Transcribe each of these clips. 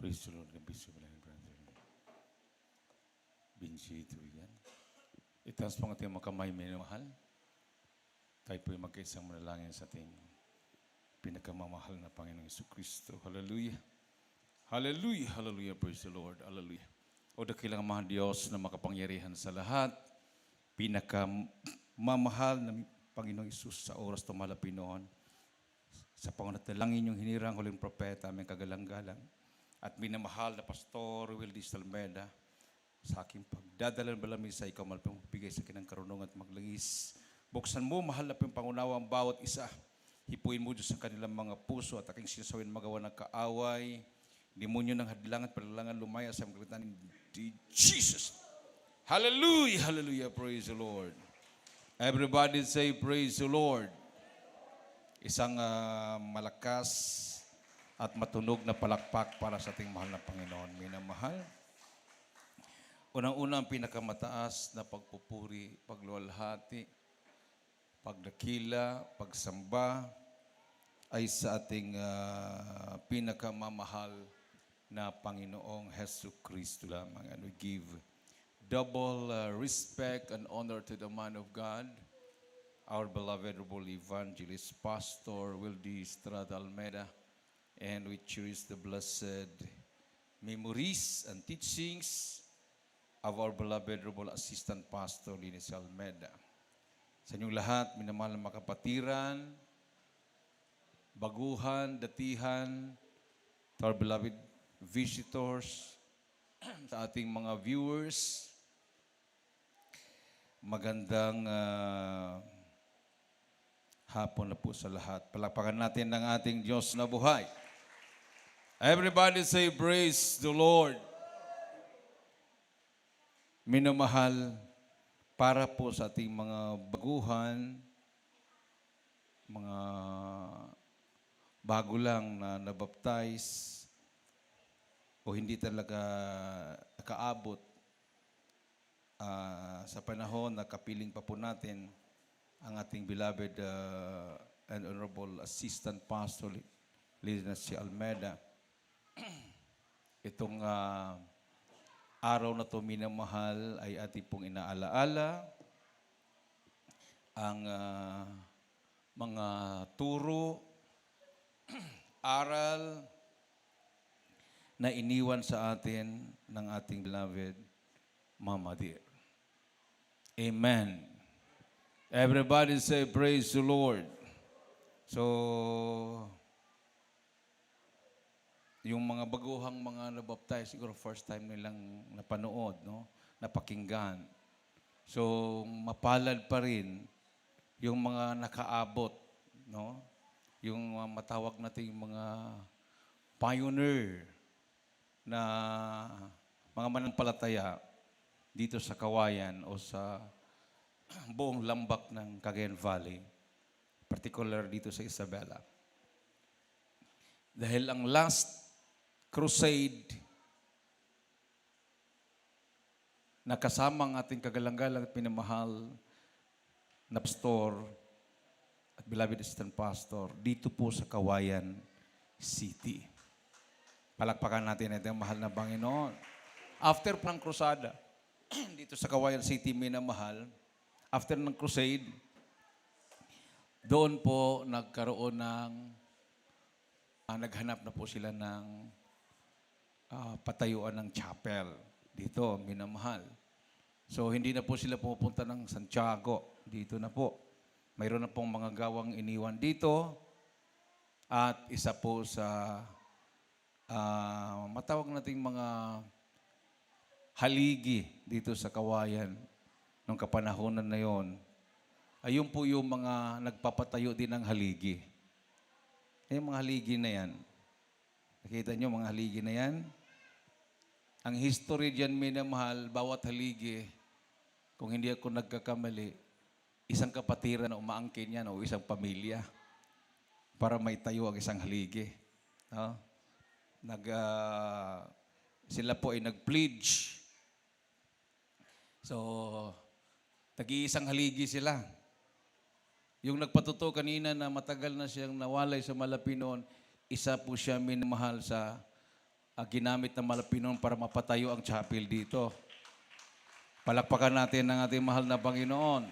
Praise the Lord. Kabisyo pala yung brother. Binsito yan. Itaas po ang ating mga kamay, minamahal. Tayo po'y magkaisang manalangin sa ating pinakamamahal na Panginoong Jesucristo. Hallelujah. Hallelujah. Hallelujah. Praise the Lord. Hallelujah. O dakilang mahal Diyos na makapangyarihan sa lahat, pinakamamahal na Panginoong Isus sa oras tumalapin noon, sa pangunat-dalangin yung hinirang huling propeta, aming kagalang-galang, at minamahal na Pastor Wildy Salmeda, sa aking pagdadala ng balamisa, ikaw malapang bigay sa kinang karunungan at maglangis. Buksan mo, mahal na pangunawa ang bawat isa. Hipuin mo Diyos sa kanilang mga puso at aking sinasawin magawa ng kaaway. Demonyo ng hadlangan at palalangan lumaya sa mga ni Jesus. Hallelujah, hallelujah, praise the Lord. Everybody say praise the Lord. Isang malakas at matunog na palakpak para sa ating mahal na Panginoon. Minamahal. Unang-unang pinakamataas na pagpupuri, pagluwalhati, pagdakila, pagsamba ay sa ating pinakamamahal na Panginoong Hesus Kristo lamang. And we give double respect and honor to the man of God, our beloved evangelist, Pastor Wildy Estrada Almeida, and we cherish the blessed memories and teachings of our beloved assistant pastor, Linis Almeida. Sa inyong lahat, minamahal na makapatiran, baguhan, datihan, to our beloved visitors, sa ating mga viewers, magandang hapon na po sa lahat. Palakpakan natin ng ating Diyos na buhay. Everybody say, praise the Lord. Minamahal, para po sa ating mga baguhan, mga bago lang na nabaptize, o hindi talaga nakaabot sa panahon na kapiling pa po natin ang ating beloved and honorable assistant pastor, Linis Almeida. Itong araw na ito, minamahal, ay ating pong inaalaala ang mga turo, aral na iniwan sa atin ng ating beloved Mama Dear. Amen. Everybody say, praise the Lord. So, yung mga baguhang mga nabaptize, siguro first time nilang napanood, no? Napakinggan. So, mapalad pa rin yung mga nakaabot, no? Yung matawag natin yung mga pioneer na mga mananampalataya dito sa Kawayan o sa buong lambak ng Cagayan Valley, particular dito sa Isabela. Dahil ang last crusade na kasama ang ating kagalang-galang at pinamahal na pastor at beloved assistant pastor dito po sa Kawayan City. Palakpakan natin ang mahal na Panginoon. After ng krusada, dito sa Kawayan City, minamahal, after ng crusade, doon po nagkaroon ng, naghanap na po sila ng patayuan ng chapel dito, minamahal. So, hindi na po sila pupunta ng Santiago. Dito na po. Mayroon na pong mga gawang iniwan dito at isa po sa matawag nating mga haligi dito sa Kawayan nung kapanahonan na yon. Ayun po yung mga nagpapatayo din ng haligi. Yung mga haligi na yan. Nakita nyo mga haligi na yan? Ang history dyan, minamahal, bawat haligi, kung hindi ako nagkakamali, isang kapatiran na umaangkin yan o isang pamilya para may tayo ang isang haligi. No? Sila po ay nag-pledge. So, tag-iisang haligi sila. Yung nagpatuto kanina na matagal na siyang nawalay sa Malapinoon, isa po siya minamahal sa ginamit ng Malapinon para mapatayo ang chapel dito. Palakpakan natin ang ating mahal na Panginoon.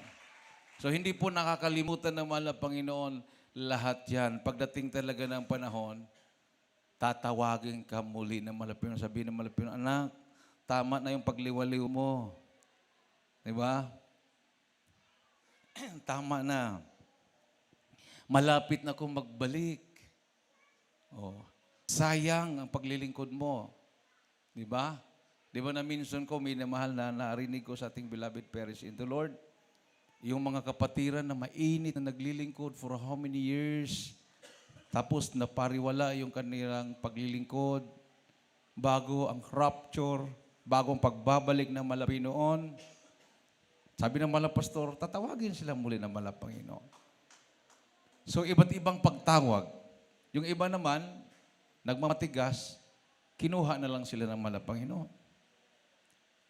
So hindi po nakakalimutan ng mahal na Panginoon lahat yan. Pagdating talaga ng panahon, tatawagin ka muli ng Malapinon. Sabihin ng Malapinon, anak, tama na yung pagliwaliw mo. Di ba? Tama na. Malapit na akong magbalik. Oh. Sayang ang paglilingkod mo. Di ba? Di ba na minsan ko, minamahal na narinig ko sa ating beloved parish in the Lord, yung mga kapatiran na mainit na naglilingkod for how many years, tapos napariwala yung kanilang paglilingkod, bago ang rapture, bago ang pagbabalik ng Malapinoon. Sabi ng Malapastor, tatawagin sila muli ng Malapanginoon. So, iba't ibang pagtawag. Yung iba naman, nagmamatigas, kinuha na lang sila ng Malapanginoon.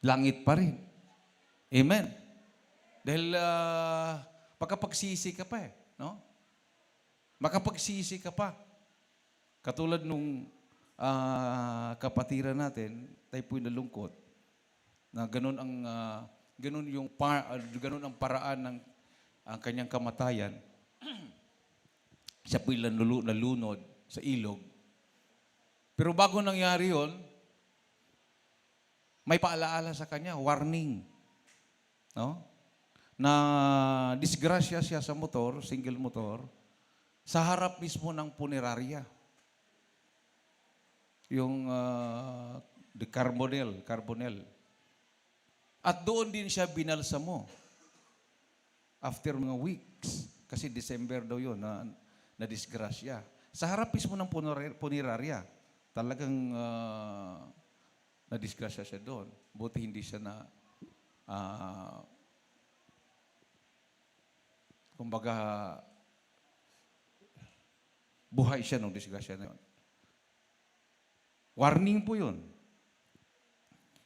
Langit pa rin. Amen. Dahil pagkapagsisi ka pa no? Makapagsisi ka pa. Katulad nung kapatiran natin, tayo po'y nalungkot, na ganun ang paraan ng ang kanyang kamatayan. Siya po'y nalunod sa ilog. Pero bago nangyari yon, may paalaala sa kanya, warning. No? Na disgrasya siya sa motor, single motor, sa harap mismo ng punerarya. Yung the Carbonel. At doon din siya binalsamo. After mga weeks, kasi December daw yun na disgrasya. Sa harap mismo ng punerarya, talagang na-disgrasya siya doon. Buti hindi siya kumbaga, buhay siya nung disgrasya na yun. Warning po yun.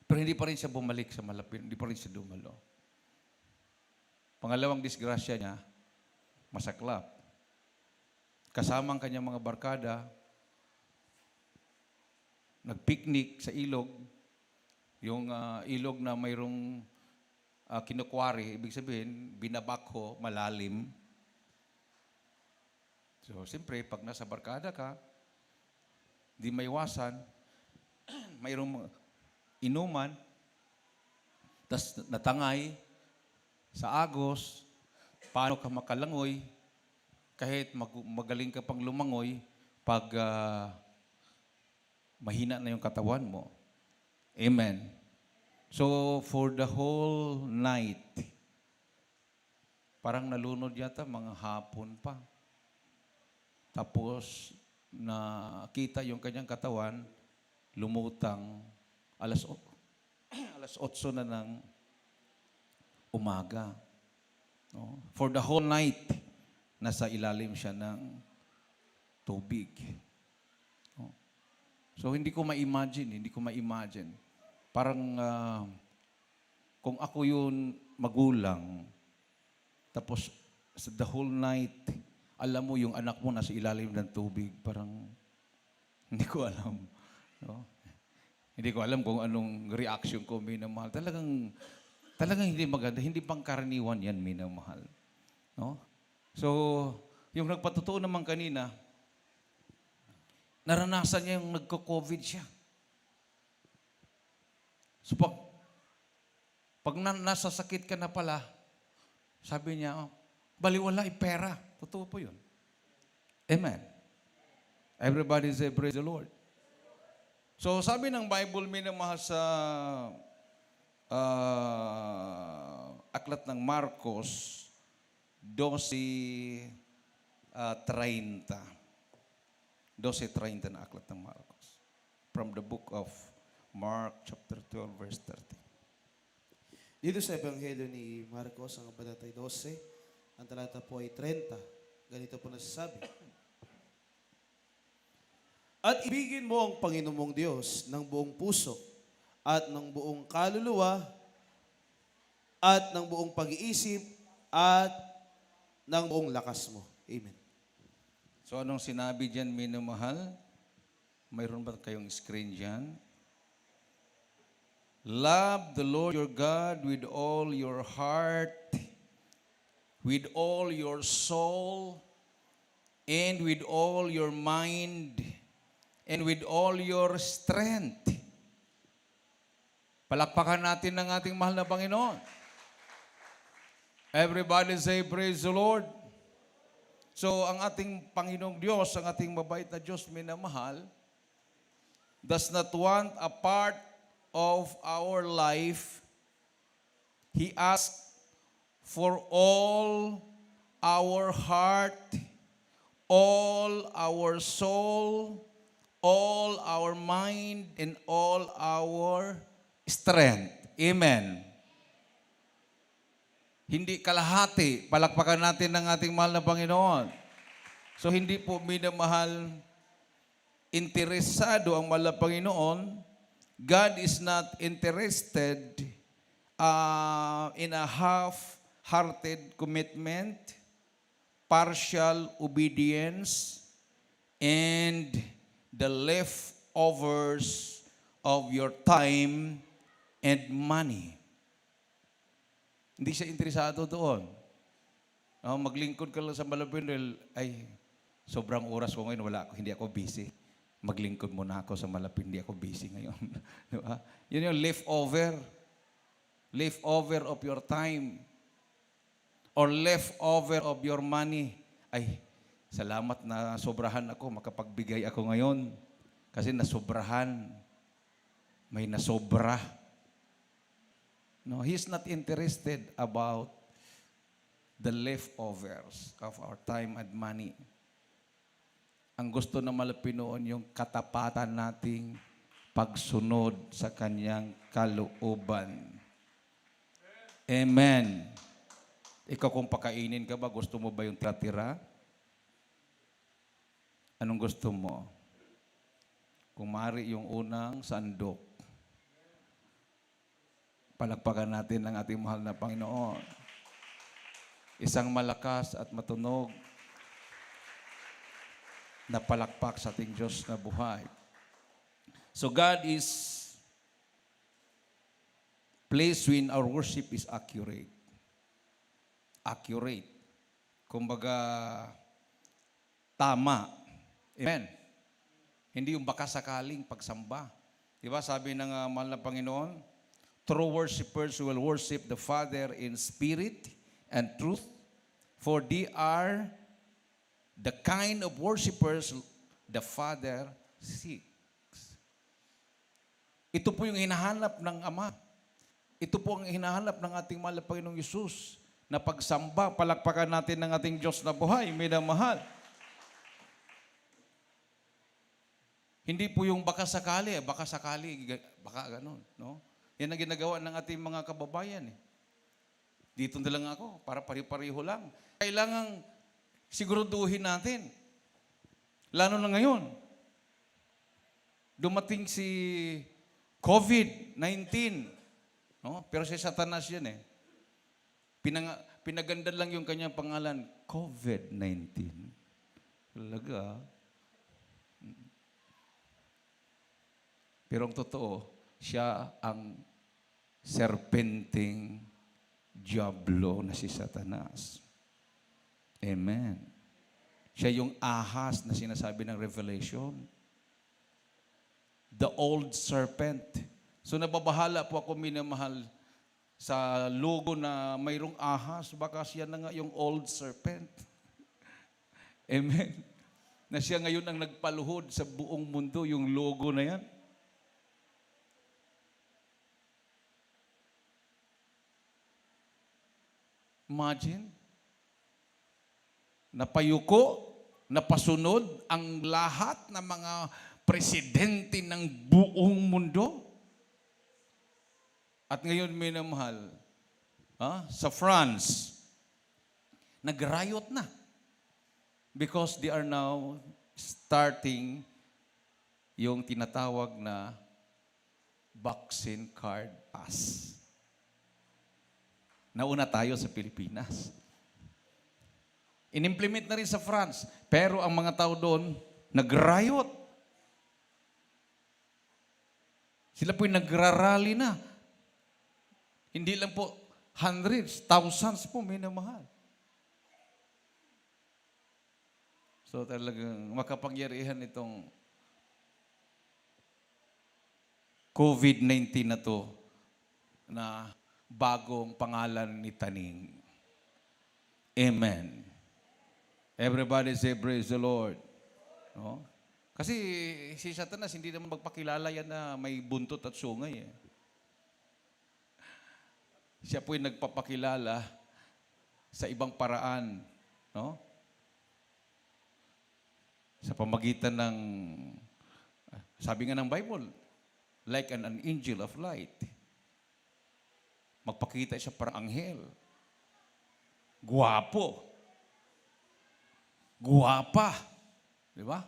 Pero hindi pa rin siya bumalik sa Malapin, hindi pa rin siya dumalo. Pangalawang disgrasya niya, masaklap. Kasama ang kanyang mga barkada, nagpiknik sa ilog, yung ilog na mayroong kinukwari, ibig sabihin, binabakho, malalim. So, siyempre, pag nasa barkada ka, di maiwasan, mayroong inuman, tas natangay sa agos, paano ka makalangoy, kahit magaling ka pang lumangoy, pag mahina na yung katawan mo. Amen. So, for the whole night, parang nalunod yata, mga hapon pa. Tapos, nakita yung kanyang katawan, lumutang alas 8 na ng umaga. No? For the whole night, nasa ilalim siya ng tubig. No? So, hindi ko ma-imagine. Parang, kung ako yun magulang, tapos the whole night, alam mo yung anak mo nasa ilalim ng tubig, parang, hindi ko alam. No? Hindi ko alam kung anong reaction ko, minamahal. Talagang hindi maganda, hindi pangkaraniwan yan, minamahal. No? So, yung nagpatotoo naman kanina, naranasan niya yung nagko-COVID siya. So pag nasa sakit ka na pala, sabi niya, baliwala pera. Totoo po yun. Amen. Everybody say, praise the Lord. So sabi ng Bible, minamahal sa aklat ng Marcos 12:30. 12:30 na aklat ng Marcos. From the book of Mark chapter 12, verse 30. Dito sa Ebanghelyo ni Marcos, ang kabanata 12, ang talata po ay 30. Ganito po nasasabi. At ibigin mo ang Panginoon mong Diyos ng buong puso at ng buong kaluluwa at ng buong pag-iisip at ng buong lakas mo. Amen. So anong sinabi diyan, minamahal? Mayroon ba kayong screen dyan? Love the Lord your God with all your heart, with all your soul, and with all your mind, and with all your strength. Palakpakan natin ng ating mahal na Panginoon. Everybody say, praise the Lord. So, ang ating Panginoong Diyos, ang ating mabait na Diyos, minamahal, does not want a part of our life. He asks for all our heart, all our soul, all our mind, and all our strength. Amen. Hindi kalahati. Palakpakan natin ng ating mahal na Panginoon. So hindi po minamahal, interesado ang mahal na Panginoon. God is not interested in a half-hearted commitment, partial obedience, and the leftovers of your time and money. Hindi siya interesado doon. Maglingkod ka lang sa Malapinol, ay, sobrang oras ko ngayon, hindi ako busy. Maglingkod muna ako sa Malapin, hindi ako busy ngayon. Diba? Yun yung leftover. Leftover of your time. Or leftover of your money. Ay, salamat na sobrahan ako, makapagbigay ako ngayon. Kasi nasobrahan. May nasobra. No, He's not interested about the leftovers of our time and money. Ang gusto ng Malapinoon yung katapatan nating pagsunod sa kanyang kalooban. Amen. Ikaw kung pakainin ka ba, gusto mo ba yung tira-tira? Anong gusto mo? Kung maaari yung unang sandok. Palakpakan natin ang ating mahal na Panginoon. Isang malakas at matunog na palakpak sa ating Diyos na buhay. So God is pleased when our worship is accurate. Accurate. Kumbaga, tama. Amen. Hindi yung baka sakaling pagsamba. Diba sabi ng mahal na Panginoon, true worshipers will worship the Father in spirit and truth, for they are the kind of worshipers the Father seeks. Ito po yung hinahanap ng Ama. Ito po ang hinahanap ng ating mahal na Panginoong Yesus na pagsamba. Palakpakan natin ng ating Diyos na buhay, minamahal. Hindi po yung baka sakali, baka ganun, no? Yan ang ginagawa ng ating mga kababayan. Dito na lang ako, para pari-pariho lang. Kailangang siguraduhin natin. Lalo na ngayon. Dumating si COVID-19. No? Pero si Satanas yan eh. Pinaganda lang yung kanyang pangalan, COVID-19. Talaga. Pero ang totoo, siya ang serpenteng diablo na si Satanas. Amen. Siya yung ahas na sinasabi ng Revelation. The old serpent. So nababahala po ako, minamahal, sa logo na mayroong ahas. Baka siya na nga yung old serpent. Amen. Na siya ngayon ang nagpaluhod sa buong mundo, yung logo na yan. Imagine, napayuko, napasunod ang lahat ng mga presidente ng buong mundo. At ngayon, minamahal, sa France, nag-riot na. Because they are now starting yung tinatawag na vaccine card pass. Nauna tayo sa Pilipinas. Inimplement na rin sa France. Pero ang mga tao doon, nag-riot. Sila po'y nagrarally na. Hindi lang po hundreds, thousands po minamahal. So talagang makapangyarihan itong COVID-19 na to na bagong pangalan ni Taning. Amen. Everybody say praise the Lord. No? Kasi si Satanas hindi naman magpakilala yan na may buntot at sungay. Siya po'y nagpapakilala sa ibang paraan. No? Sa pamagitan ng, sabi nga ng Bible, like an angel of light. Magpakita siya parang anghel. Guwapo. Guwapa. Di ba?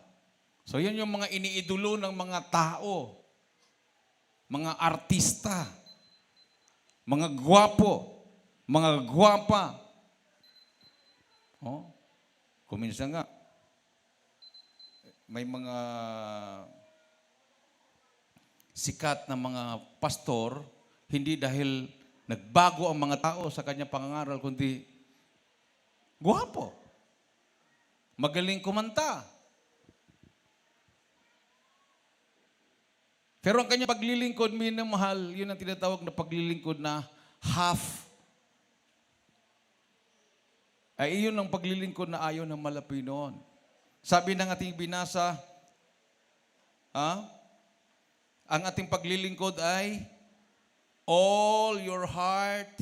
So yan yung mga iniidolo ng mga tao. Mga artista. Mga guwapo. Mga guwapa. Oh, kuminsan nga, may mga sikat na mga pastor, hindi dahil nagbago ang mga tao sa kanyang pangangaral, kundi guwapo. Magaling kumanta. Pero ang kanyang paglilingkod, minamahal, yun ang tinatawag na paglilingkod na half. Ay iyon ang paglilingkod na ayaw ng Malapinon. Sabi ng ating binasa, ang ating paglilingkod ay all your heart,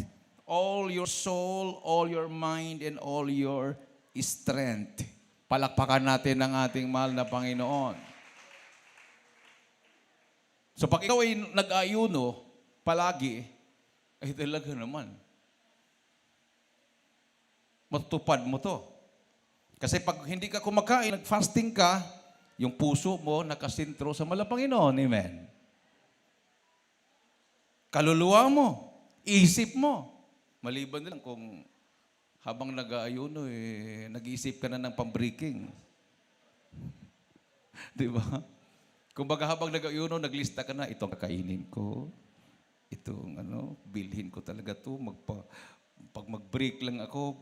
all your soul, all your mind, and all your strength. Palakpakan natin ang ating mahal na Panginoon. So pag ikaw ay nag-ayuno, palagi, ay talaga naman, matutupad mo to. Kasi pag hindi ka kumakain, nag-fasting ka, yung puso mo nakasintro sa mahal na Panginoon. Amen. Kaluluwa mo, isip mo. Maliban na lang kung habang nag-aayuno, nag-iisip ka na ng pambreaking. Di ba? Kung baga habang nag-aayuno, naglista ka na, itong kakainin ko, itong bilhin ko talaga to. Pag mag-break lang ako,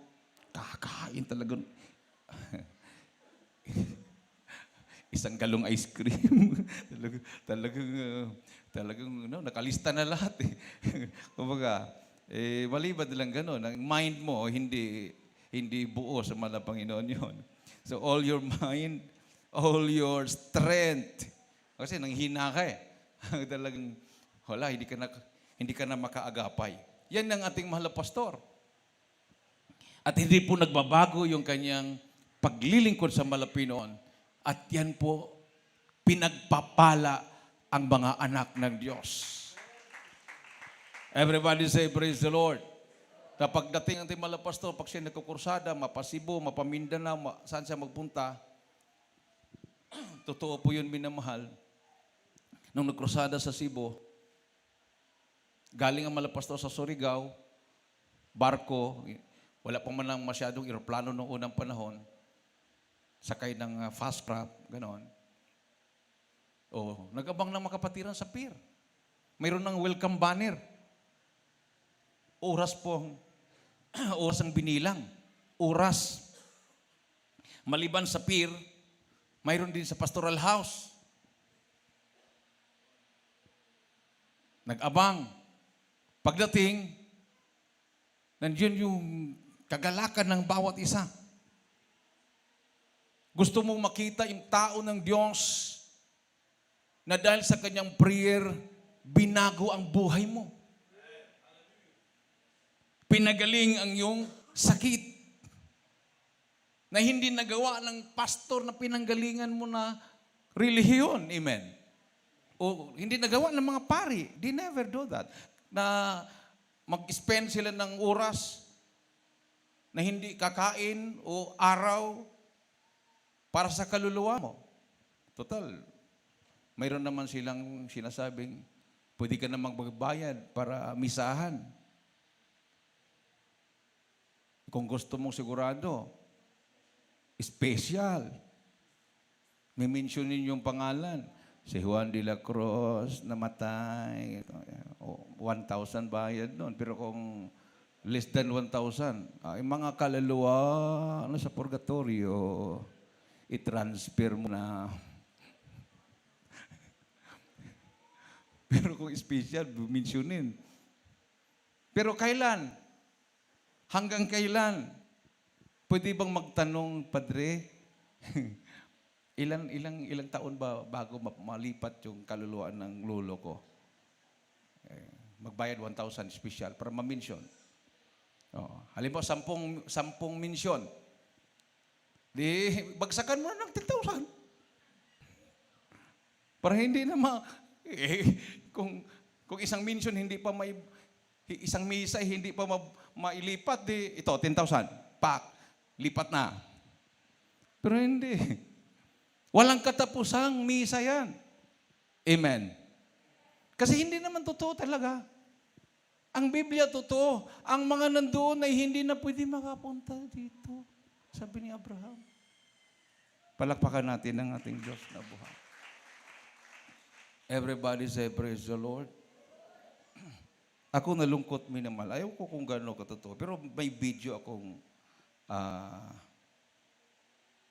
kakain talaga. Isang galong ice cream. talagang nakalista na lahat. Kumbaga, maliban lang gano'n. Ang mind mo, hindi buo sa mahal na Panginoon yun. So all your mind, all your strength. Kasi nanghina ka talagang, wala, hindi ka na makaagapay. Yan ang ating mahal na pastor. At hindi po nagbabago yung kanyang paglilingkod sa mahal na Panginoon. At yan po, pinagpapala ang mga anak ng Diyos. Everybody say, praise the Lord. Kapag dating ang ating mahal na pastor, pag siya nagkukursada, mapasibo, mapamindanao, saan siya magpunta, totoo po yun, minamahal. Nung nagkrusada sa Cebu, galing ang mahal na pastor sa Surigao, barko, wala pa man lang masyadong eroplano noong unang panahon, sakay ng fast craft, gano'n. Nag-abang ng makapatiran sa pier. Mayroon ng welcome banner. Oras ang binilang. Oras. Maliban sa pier, mayroon din sa pastoral house. Nag-abang. Pagdating, nandiyan yung kagalakan ng bawat isa. Gusto mong makita yung tao ng Diyos na dahil sa kanyang prayer, binago ang buhay mo. Pinagaling ang iyong sakit na hindi nagawa ng pastor na pinanggalingan mo na relihiyon. Amen. O hindi nagawa ng mga pari. They never do that. Na mag-spend sila ng oras na hindi kakain o araw para sa kaluluwa mo. Total, mayroon naman silang sinasabing, pwede ka namang magbayad para misahan. Kung gusto mong sigurado, special. May mentionin yung pangalan. Si Juan de la Cruz namatay. 1,000 bayad noon. Pero kung less than 1,000, ay mga kaluluwa sa purgatorio, i-transfer mo na. Pero kung special, buminsyonin. Pero kailan? Hanggang kailan? Pwede bang magtanong, Padre? Ilang taon ba bago malipat yung kaluluwa ng lolo ko? Magbayad 1,000 special para ma-mention. Halimbawa, 10 mention. Di, bagsakan mo na ng 10,000. Para hindi na kung isang mention hindi pa may, isang misa hindi pa mailipat, di, ito, 10,000. Pak, lipat na. Pero hindi. Walang katapusang misa yan. Amen. Kasi hindi naman totoo talaga. Ang Biblia totoo. Ang mga nandoon ay hindi na pwede makapunta dito. Sabi ni Abraham. Palakpakan natin ang ating Diyos na buhay. Everybody say, praise the Lord. Ako nalungkot minimal. Ayaw ko kung gano'n katotoo. Pero may video akong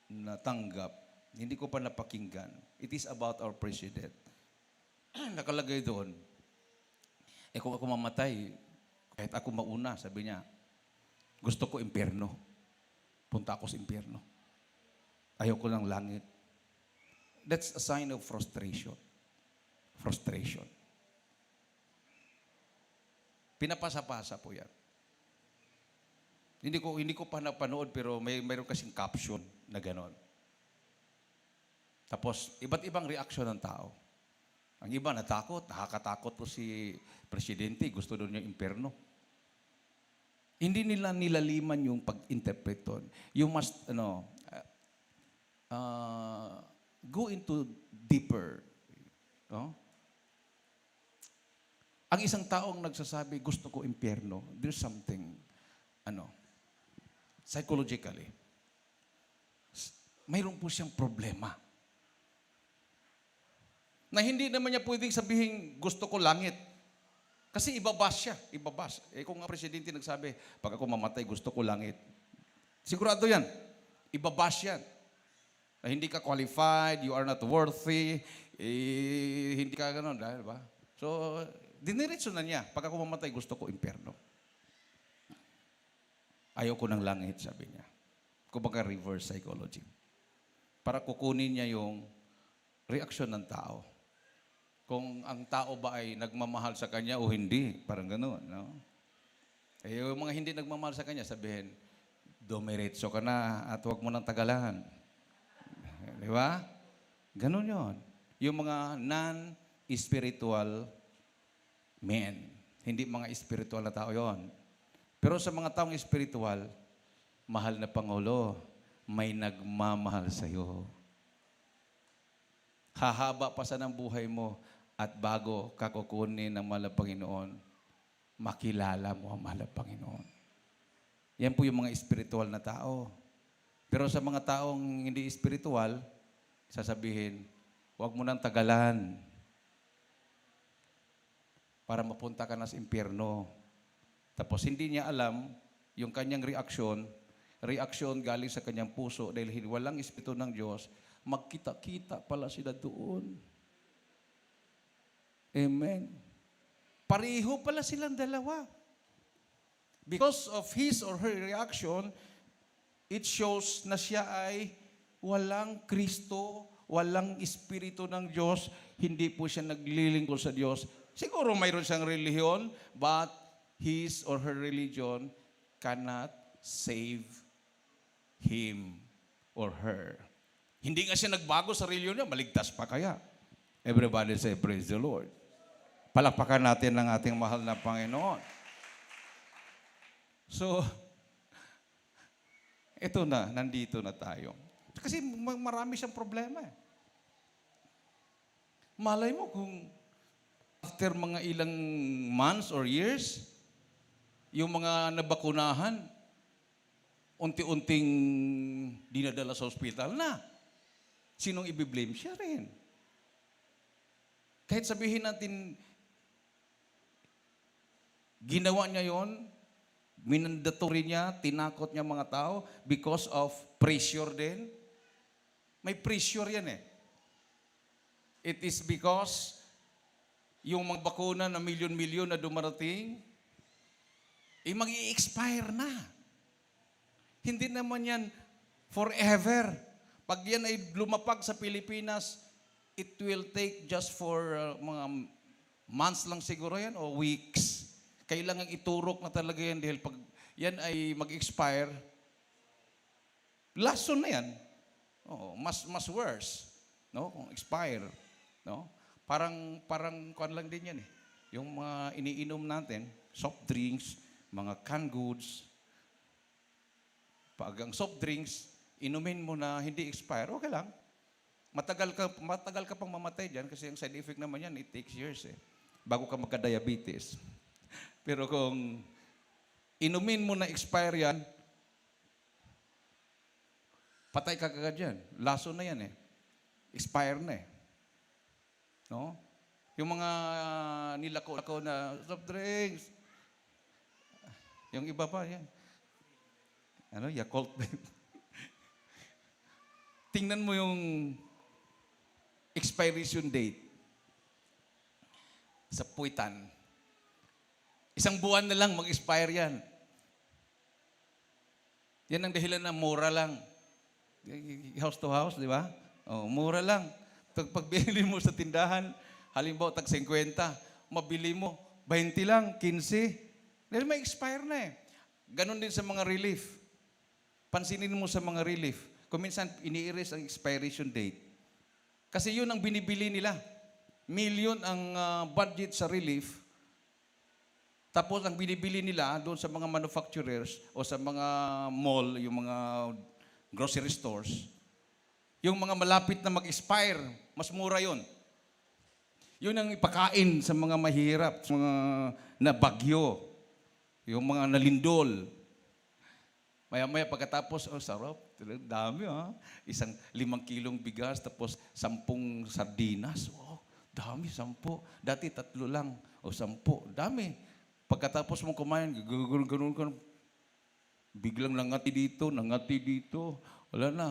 natanggap. Hindi ko pa napakinggan. It is about our president. Nakalagay doon. Kung ako mamatay, kahit ako mauna, sabi niya, gusto ko impyerno. Punta ako sa impyerno. Ayaw ko ng langit. That's a sign of frustration. Frustration. Pinapasa-pasa po yan. Hindi ko pa napanood pero mayroon kasing caption na gano'n. Tapos, iba't ibang reaksyon ng tao. Ang iba natakot, nakakatakot po si presidente, gusto doon yung impyerno. Hindi nila nilaliman yung pag-interpret doon. You must, go into deeper. No? Ang isang taong nagsasabi, gusto ko impyerno, there's something, psychologically, mayroon po siyang problema. Na hindi naman niya pwedeng sabihin, gusto ko langit. Kasi ibabas siya, ibabas. Kung ang presidente nagsabi, pag ako mamatay, gusto ko langit. Sigurado yan, ibabas yan. Na hindi ka qualified, you are not worthy, hindi ka gano'n, dahil ba? So, diniretso na niya, pag ako mamatay, gusto ko impyerno. Ayaw ko ng langit, sabi niya. Kumbaga reverse psychology. Para kukunin niya yung reaksyon ng tao. Kung ang tao ba ay nagmamahal sa kanya o hindi, parang gano'n, no? Yung mga hindi nagmamahal sa kanya, sabihin, dumiretso ka na at huwag mo nang tagalan. Di ba? Gano'n yun. Yung mga non-spiritual men, hindi mga spiritual na tao yon. Pero sa mga taong spiritual, mahal na Pangulo, may nagmamahal sa iyo. Hahaba pa sa ng buhay mo at bago ka kukunin ng mahal na Panginoon, makilala mo ang mahal na Panginoon. Yan po yung mga spiritual na tao. Pero sa mga taong hindi spiritual, sasabihin, huwag mo nang tagalan para mapunta ka na sa impyerno. Tapos hindi niya alam yung kanyang reaksyon galing sa kanyang puso dahil walang espiritu ng Diyos, magkita-kita pala sila doon. Amen. Pareho pala silang dalawa. Because of his or her reaction, it shows na siya ay walang Kristo, walang Espiritu ng Diyos, hindi po siya naglilingkod sa Diyos. Siguro mayroon siyang relihiyon, but his or her religion cannot save him or her. Hindi nga siya nagbago sa religion niya, maligtas pa kaya. Everybody say, praise the Lord. Palakpakan natin ang ating mahal na Panginoon. So, ito na, nandito na tayo. Kasi marami siyang problema. Malay mo kung after mga ilang months or years, yung mga nabakunahan, unti-unting dinadala sa ospital na. Sinong i-blame? Siya rin. Kahit sabihin natin, ginawa niya yon, minandatory niya, tinakot niya mga tao because of pressure din. May pressure yan eh. It is because yung mga bakuna na milyon-milyon na dumarating, mag-i-expire na. Hindi naman yan forever. Pag yan ay lumapag sa Pilipinas, it will take just for mga months lang siguro yan o weeks. Kailangan iturok na talaga yan dahil pag yan ay mag-expire, lason na yan. Oh, mas worse, no? Kung expire, no? Parang kuan lang din yan eh. Yung mga iniinom natin, soft drinks, mga canned goods. Pag ang soft drinks, inumin mo na hindi expire, okay lang. Matagal ka pang mamatay diyan kasi ang side effect naman yan, it takes years eh. Bago ka magka-diabetes. Pero kung inumin mo na expire yan, patay ka kagad yan. Laso na yan eh. Expire na eh. No? Yung mga nilako na soft drinks. Yung iba pa yan. Yakult. Tingnan mo yung expiration date sa puwitan. 1 buwan na lang mag-expire yan. Yan ang dahilan na mura lang. House to house, di ba? Oh, mura lang. Pag bili mo sa tindahan, halimbawa tag 50, mabili mo 20 lang, 15. Dahil may expire na eh. Ganon din sa mga relief. Pansinin mo sa mga relief. Kung minsan ini-erase ang expiration date. Kasi yun ang binibili nila. Million ang budget sa relief. Tapos ang binibili nila doon sa mga manufacturers o sa mga mall, yung mga grocery stores, yung mga malapit na mag-expire, mas mura yun. Yun ang ipakain sa mga mahirap, sa mga nabagyo, yung mga nalindol. Maya-maya pagkatapos, sarap, dami ha. 5 kilong bigas, tapos 10 sardinas. Oh, dami, 10. Dati 3 lang, o 10. Dami. Pagkatapos mo kumain, ganun, biglang nangati dito. Wala na.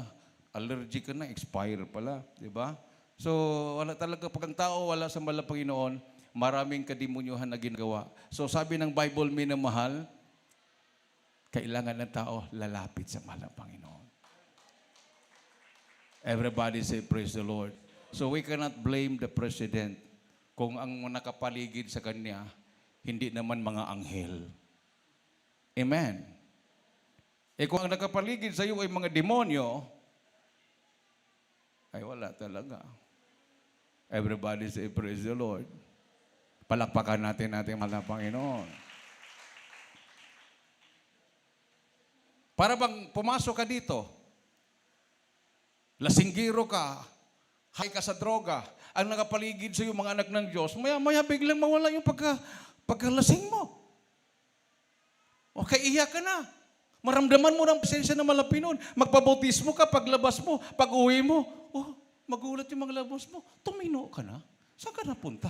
Allergic ka na, expire pala. Diba? So, wala talaga, pag ang tao wala sa mahal na Panginoon, maraming kademonyuhan na ginagawa. So, sabi ng Bible, minamahal, kailangan ng tao lalapit sa mahal na Panginoon. Everybody say, praise the Lord. So, we cannot blame the president kung ang nakapaligid sa kanya, hindi naman mga anghel. Amen. Kung ang nakapaligid sa iyo ay mga demonyo, ay wala talaga. Everybody say, praise the Lord. Palakpakan natin mahal na Panginoon. Para bang pumasok ka dito, lasinggiro ka, high ka sa droga, ang nakapaligid sa iyo mga anak ng Diyos, maya biglang mawala yung pagkalasing mo. O kaiiyak ka na. Maramdaman mo ng presensya ng malapinon. Magpabautismo ka, paglabas mo, pag-uwi mo, magulat yung mga labas mo. Tumino ka na. Saan ka napunta?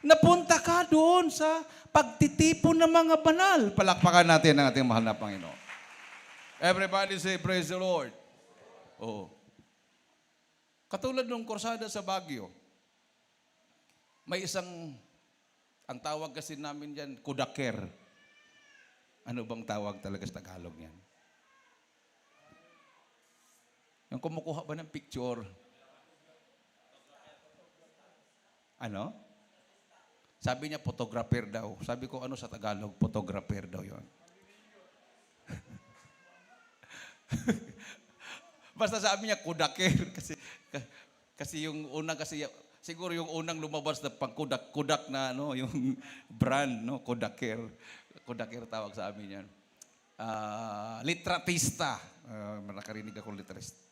Napunta ka doon sa pagtitipon ng mga banal. Palakpakan natin ang ating mahal na Panginoon. Everybody say, praise the Lord. Oo. Katulad ng kursada sa Baguio, may ang tawag kasi namin dyan, kudaker. Ano bang tawag talaga sa Tagalog yan? Yung kumukuha ba ng picture? Ano? Sabi niya, photographer daw. Sabi ko, ano sa Tagalog? Photographer daw yon. Basta sabi niya, kudaker. Kasi yung unang, siguro yung unang lumabas na pang-kudak na, yung brand, Kodaker. Kodaker tawag sa amin yan. Litratista. Nakarinig ako litratista.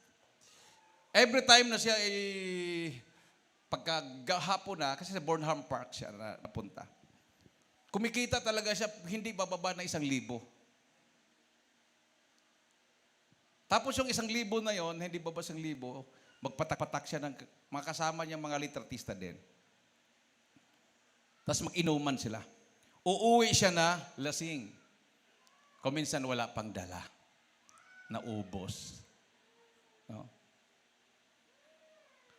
Every time na siya pagkagahapon na, kasi sa Burnham Park siya napunta. Kumikita talaga siya, hindi bababa na 1,000. Tapos yung 1,000 na yon, hindi bababa 1,000, Magpatak-patak siya ng makasama niyang mga litratista din. Tapos mag-inuman sila. Uuwi siya na lasing. Kuminsan wala pang dala. Naubos. No?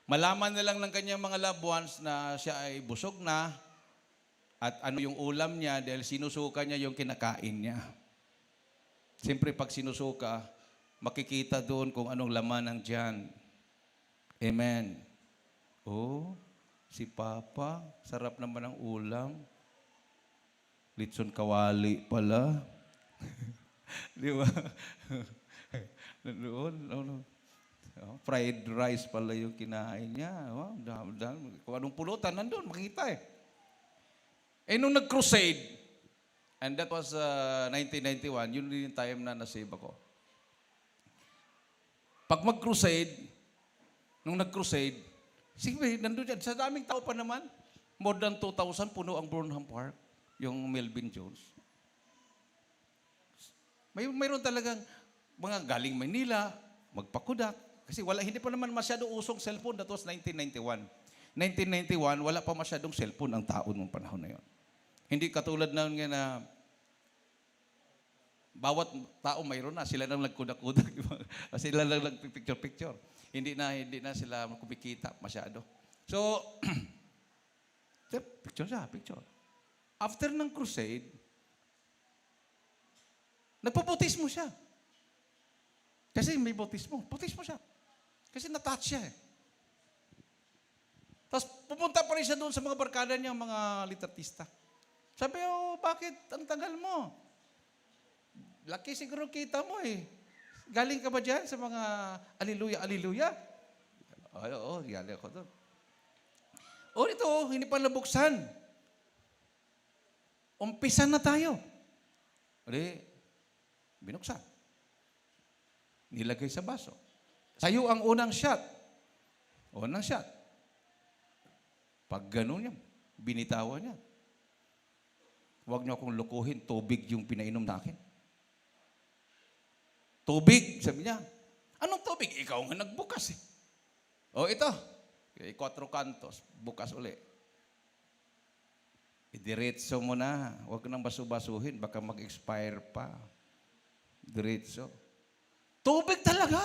Malaman na lang ng kanyang mga loved ones na siya ay busog na at ano yung ulam niya dahil sinusuka niya yung kinakain niya. Siyempre pag sinusuka, makikita doon kung anong laman ng tiyan. Amen. Oh, si Papa, sarap naman ang ulam. Litson kawali pala. Di ba? Doon, fried rice pala yung kinain niya. Wow, kung anong pulutan, nandun, makita eh. Eh, nung nag-crusade, and that was 1991, yun din yung time na nasave ako. Pag mag-crusade, nung nag-crusade, sige, nandun yan. Sa daming tao pa naman, more than 2,000, puno ang Burnham Park, yung Melvin Jones. Mayroon talagang mga galing Manila, magpakudak. Kasi hindi pa naman masyado usong cellphone. That was 1991. 1991, wala pa masyadong cellphone ang tao nung panahon na yon. Hindi katulad na nga na bawat tao mayroon na. Sila nang nagkudak-kudak. Sila lang nagpicture-picture. Hindi na sila kumikita masyado. So, picture. After ng crusade, nagpaputismo siya. Kasi may bautismo. Bautismo siya. Kasi natouch siya eh. Tapos pupunta pa rin siya doon sa mga barkada niya, mga litratista. Sabi, bakit ang tagal mo? Laki siguro kita mo eh. Galing ka ba dyan sa mga aliluya? Oo, galing ako doon. Ito, hindi pa nabuksan. Umpisan na tayo. Binuksan. Nilagay sa baso. Sa'yo ang unang shot. Pag gano'n yan, binitawan niya. Huwag niyo akong lukuhin, tubig yung pinainom na akin. Tubig, sabi niya. Anong tubig? Ikaw nga nagbukas eh. Ito. 4 kantos, bukas uli. Diretso mo na. Huwag nang basu-basuhin, baka mag-expire pa. Diretso. Tubig talaga.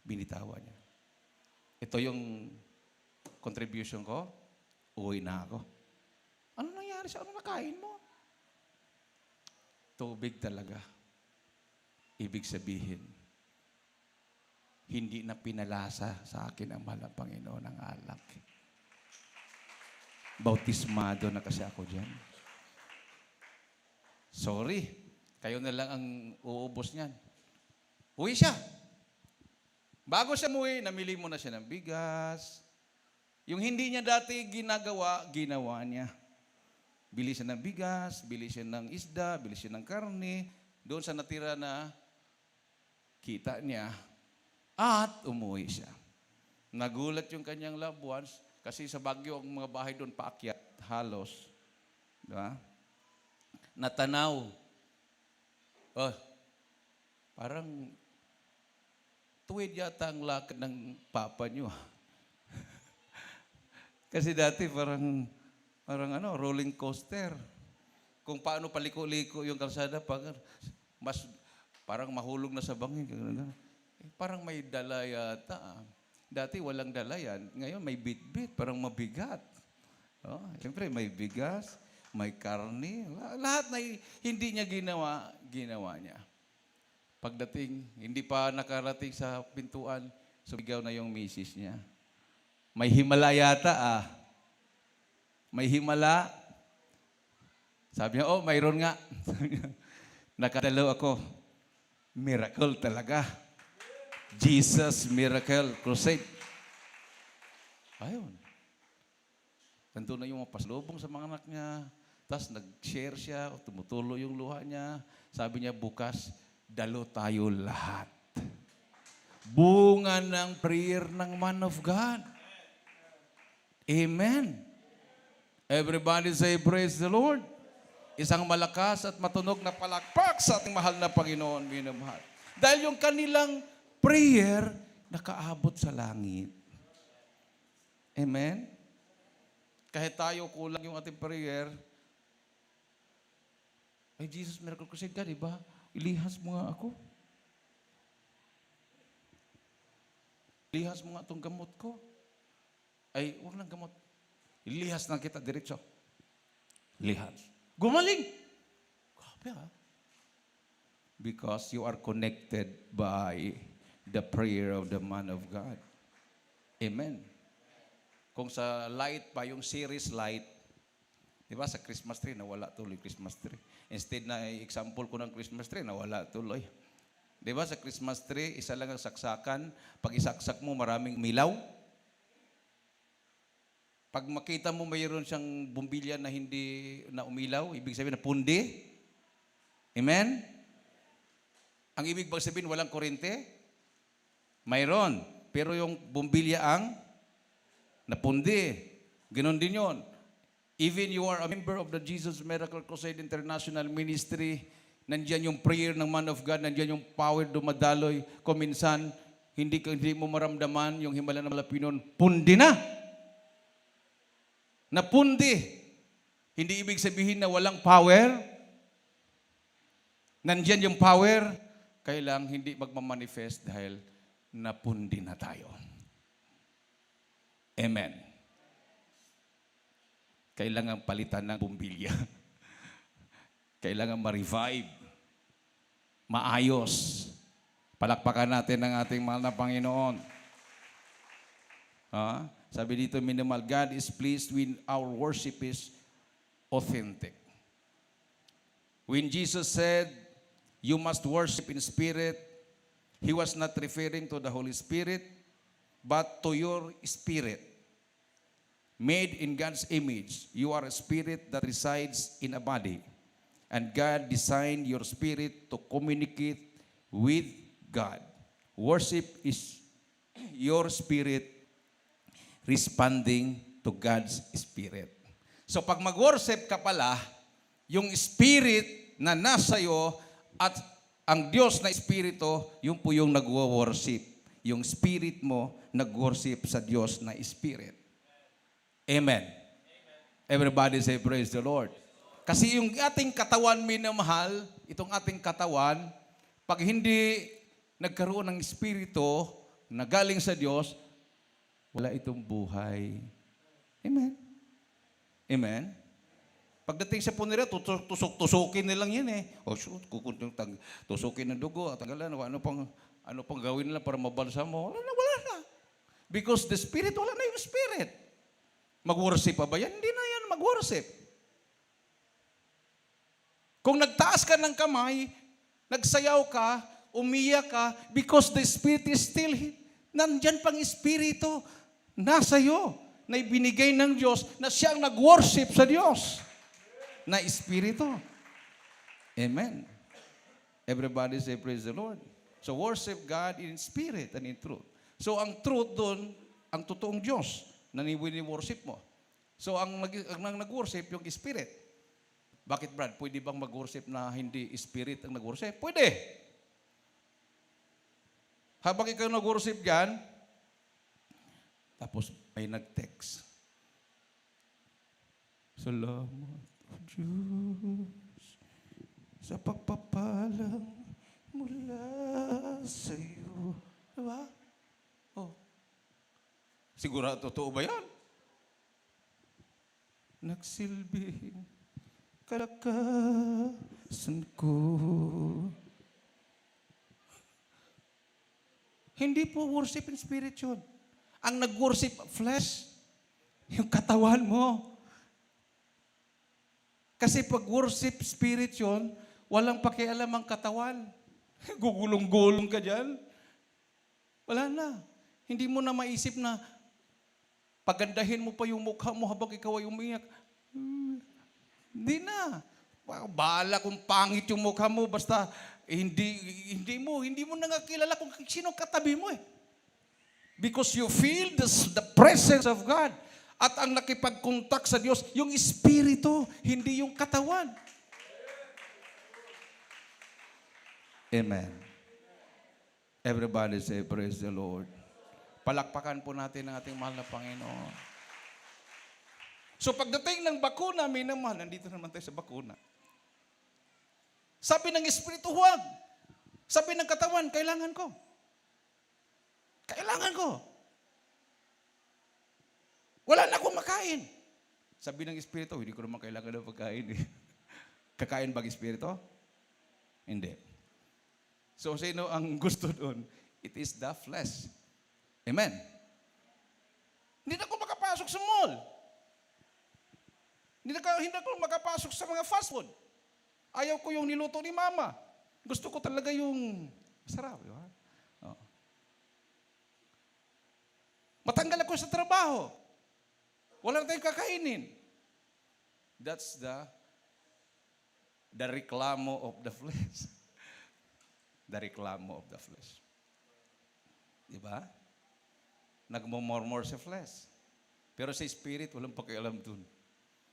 Binitawan niya. Ito yung contribution ko. Uwi na ako. Ano nangyari sa ano nakain mo? Tubig talaga. Ibig sabihin, hindi na pinalasa sa akin ang mahal na Panginoon ng alak. Bautismado na kasi ako dyan. Sorry, kayo na lang ang uubos niyan. Uwi siya. Bago siya muwi, namili mo na siya ng bigas. Yung hindi niya dati ginagawa, ginawa niya. Bili siya ng bigas, bili siya ng isda, bili siya ng karne. Doon sa natira na kita niya. At umuwi siya. Nagulat yung kanyang loved ones kasi sa Baguio ang mga bahay doon paakyat, halos. Diba? Natanaw. Parang tuwid yata ang lakad ng papa niyo. Kasi dati parang rolling coaster. Kung paano paliko-liko yung kalsada, parang mahulog na sa bangin. Parang may dala yata. Dati walang dala yan. Ngayon may bit-bit, parang mabigat. Siyempre may bigas, may karne. Lahat na hindi niya ginawa niya. Pagdating, hindi pa nakarating sa pintuan, sumigaw na yung misis niya. May himala yata May himala. Sabi niya, mayroon nga. Nakadalaw ako. Miracle talaga. Jesus Miracle Crusade. Ayun. Nandun na yung mga paslubong sa mga anak niya. Tapos nag-share siya, tumutulo yung luha niya. Sabi niya, bukas, dalo tayo lahat. Bunga ng prayer ng man of God. Amen. Everybody say, praise the Lord. Isang malakas at matunog na palakpak sa ating mahal na Panginoon, minamahal. Dahil yung kanilang prayer, nakaabot sa langit. Amen? Kahit tayo kulang yung ating prayer, ay Jesus, Miracle Crusade ka, di ba? Ilihas mo nga ako. Ilihas mo nga itong gamot ko. Ay, huwag lang gamot. Ilihas na kita diretso. Lihas. Gumaling! Grabe ha? Because you are connected by the prayer of the man of God. Amen. Kung sa light pa, yung series light, di ba sa Christmas tree, nawala tuloy Christmas tree. Instead na example ko ng Christmas tree, nawala tuloy. Di ba sa Christmas tree, isa lang ang saksakan. Pag isaksak mo, maraming milaw. Pag makita mo mayroon siyang bumbilya na hindi na umilaw, ibig sabihin na pundi. Amen? Ang ibig bang sabihin, walang kuryente? Mayroon. Pero yung bumbilya ang napundi. Ganon din yun. Even you are a member of the Jesus Miracle Crusade International Ministry, nandiyan yung prayer ng man of God, nandiyan yung power dumadaloy. Kung minsan, hindi mo maramdaman yung himala ng malapinon, pundi na. Napundi. Hindi ibig sabihin na walang power. Nandiyan yung power, kailang hindi magmamanifest dahil napundi na tayo. Amen. Kailangan palitan ng bumbilya. Kailangan ma-revive. Maayos. Palakpakan natin ang ating mahal na Panginoon. Sabi dito, minimal, God is pleased when our worship is authentic. When Jesus said, you must worship in spirit, He was not referring to the Holy Spirit, but to your spirit. Made in God's image, you are a spirit that resides in a body. And God designed your spirit to communicate with God. Worship is your spirit responding to God's Spirit. So pag mag-worship ka pala, yung Spirit na nasa iyo at ang Diyos na Espiritu, yun po yung nag-worship. Yung Spirit mo nag-worship sa Diyos na Spirit. Amen. Everybody say praise the Lord. Kasi yung ating katawan, minamahal, itong ating katawan, pag hindi nagkaroon ng Espiritu na galing sa Diyos, wala itong buhay. Amen. Amen. Pagdating sa punira, tusok-tusukin nilang yan eh. O shoot, tusukin ng dugo, at tanggalan, ano pang gawin nila para mabalsa mo? Wala na. Because the Spirit, wala na yung Spirit. Mag-worship pa ba yan? Hindi na yan mag-worship. Kung nagtaas ka ng kamay, nagsayaw ka, umiyak ka, because the Spirit is still nandyan pang Espiritu nasa iyo, na ibinigay ng Diyos, na siyang nag-worship sa Diyos, na Espiritu. Amen. Everybody say, praise the Lord. So, worship God in spirit and in truth. So, ang truth doon, ang totoong Diyos, na ni-worship mo. So, ang nag-worship, yung Spirit. Bakit, Brad? Pwede bang mag-worship na hindi Spirit ang nag-worship? Pwede. Habang ikaw nag-worship dyan, tapos may nag-text. Salamat, O Diyos, sa pagpapalang mula sa iyo. Diba? Oh. Sigurado, totoo ba yan? Nagsilbing kalakasan ko. Hindi po worship in spirit yun. Ang nag-worship flesh, yung katawan mo. Kasi pag worship spirit yun, walang pakialam ang katawan. Gugulong-gulong ka dyan. Wala na. Hindi mo na maisip na pagandahin mo pa yung mukha mo habang ikaw ay umiyak. Hindi na. Bahala kung pangit yung mukha mo, basta hindi mo nangakilala kung sino katabi mo eh. Because you feel the presence of God. At ang nakipag-contact sa Diyos, yung Espiritu, hindi yung katawan. Amen. Everybody say, praise the Lord. Palakpakan po natin ang ating mahal na Panginoon. So pagdating ng bakuna, minamahal, nandito naman tayo sa bakuna. Sabi ng Espiritu, huwag. Sabi ng katawan, kailangan ko. Kailangan ko. Wala na akong makain. Sabi ng Espiritu, hindi ko naman kailangan ng pagkain. Kakain ba ang Espiritu? Hindi. So sino ang gusto doon? It is the flesh. Amen. Hindi na ako makapasok sa mall. Hindi ako makapasok sa mga fast food. Ayaw ko yung niluto ni mama. Gusto ko talaga yung masarap. Di ba? Oh. Matanggal ako sa trabaho. Wala na tayong kakainin. That's the reklamo of the flesh. The reklamo of the flesh. Diba? Nagmumurmur sa flesh. Pero sa spirit, walang pakialam dun.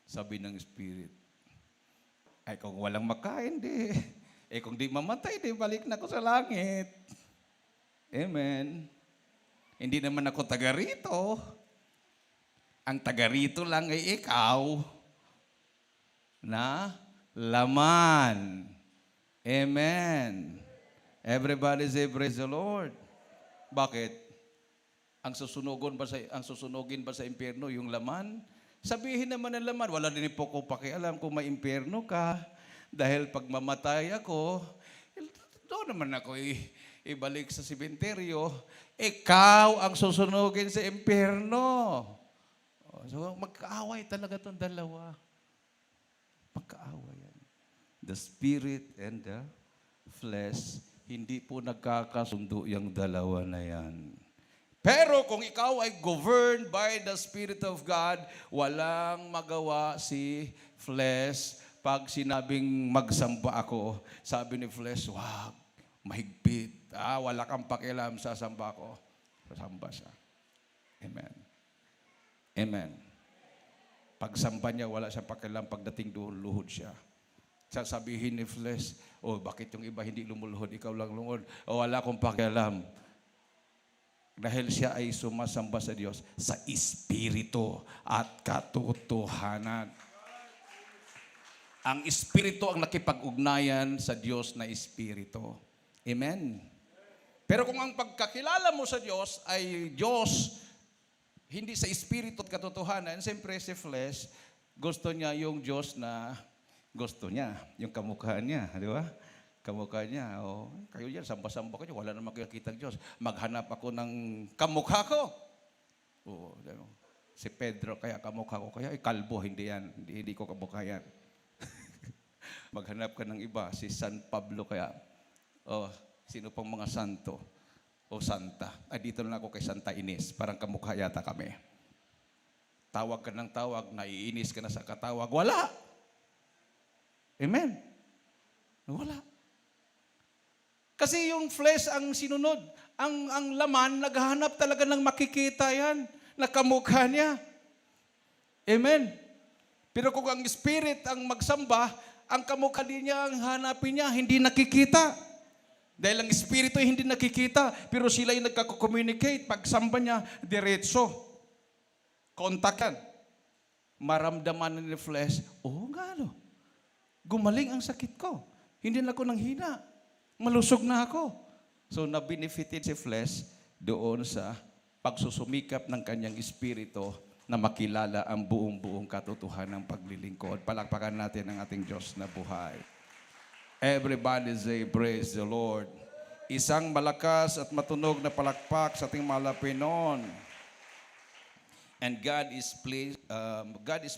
Sabi ng spirit, ay kung walang makain, di. Eh kung di mamatay, di balik na ako sa langit. Amen. Hindi naman ako taga rito. Ang taga rito lang ay ikaw na laman. Amen. Everybody say praise the Lord. Bakit? Ang susunugin ba sa impyerno yung laman? Sabihin naman ng laman, wala din po ko pakialam kung may impyerno ka. Dahil pag mamatay ako, doon naman ako ibalik sa simenteryo. Ikaw ang susunugin sa impyerno. So magkaaway talaga itong dalawa. Magkaaway yan. The spirit and the flesh, hindi po nagkakasundo yung dalawa na yan. Pero kung ikaw ay governed by the Spirit of God, walang magawa si flesh. Pag sinabing magsamba ako, sabi ni flesh, wag, mahigpit. Wala kang pakialam sa samba ko. Samba siya. Amen. Amen. Pagsamba niya, wala siyang pakialam. Pagdating doon, luhod siya. Sasabihin ni flesh, bakit yung iba hindi lumuluhod, ikaw lang lumuhod? Wala akong pakialam. Dahil siya ay sumasamba sa Diyos sa Espiritu at katotohanan. Ang Espiritu ang nakipag-ugnayan sa Diyos na Espiritu. Amen. Pero kung ang pagkakilala mo sa Diyos ay Diyos, hindi sa Espiritu at katotohanan, siyempre si flesh, gusto niya yung Diyos na gusto niya, yung kamukha niya, di ba? Kamukha niya, kayo yan, samba-samba kayo, wala namang nakikita ang Diyos. Maghanap ako ng kamukha ko. Si Pedro, kaya kamukha ko, kaya kalbo, hindi yan, hindi ko kamukha yan. Maghanap ka ng iba, si San Pablo kaya, sino pang mga santo o santa. Dito na ako kay Santa Ines, parang kamukha yata kami. Tawag ka ng tawag, naiinis ka na sa katawag, wala. Amen. Wala. Kasi yung flesh ang sinunod. Ang laman, naghahanap talaga ng makikita yan, na kamukha niya. Amen. Pero kung ang spirit ang magsamba, ang kamukha din niya, ang hanapin niya, hindi nakikita. Dahil ang espiritu ay hindi nakikita, pero sila ay nagkako-communicate. Pagsamba niya, diretso. Kontakan. Maramdaman ni flesh, gumaling ang sakit ko. Hindi na ako nanghina. Malusog na ako. So, na-benefited si flesh doon sa pagsusumikap ng kanyang espiritu na makilala ang buong-buong katotohanan ng paglilingkod. Palakpakan natin ang ating Diyos na buhay. Everybody say, praise the Lord. Isang malakas at matunog na palakpak sa ating Malapinon. And God is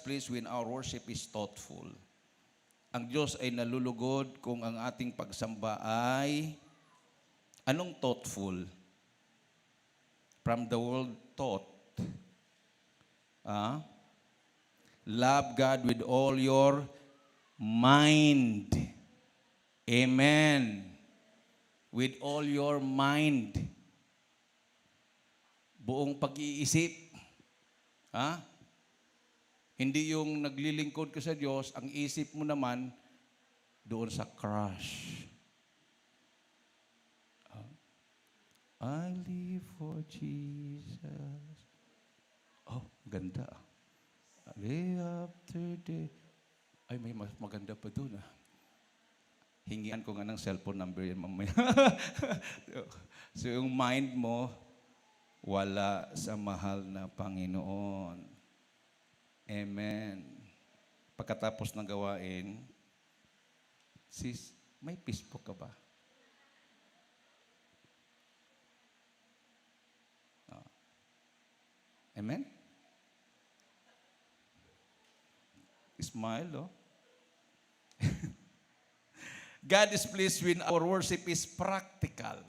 pleased when our worship is thoughtful. Ang Diyos ay nalulugod kung ang ating pagsamba ay anong thoughtful? From the word thought. Love God with all your mind. Amen. With all your mind. Buong pag-iisip. Hindi yung naglilingkod ka sa Diyos, ang isip mo naman doon sa crush. I live for Jesus. Oh, ganda. Day after day. Ay, may mas maganda pa doon ah. Hingian ko nga ng cellphone number yan mamaya. So yung mind mo, wala sa mahal na Panginoon. Amen. Pagkatapos ng gawain, sis, may Facebook ka ba? Ah. Amen? Smile, oh. God is pleased when our worship is practical.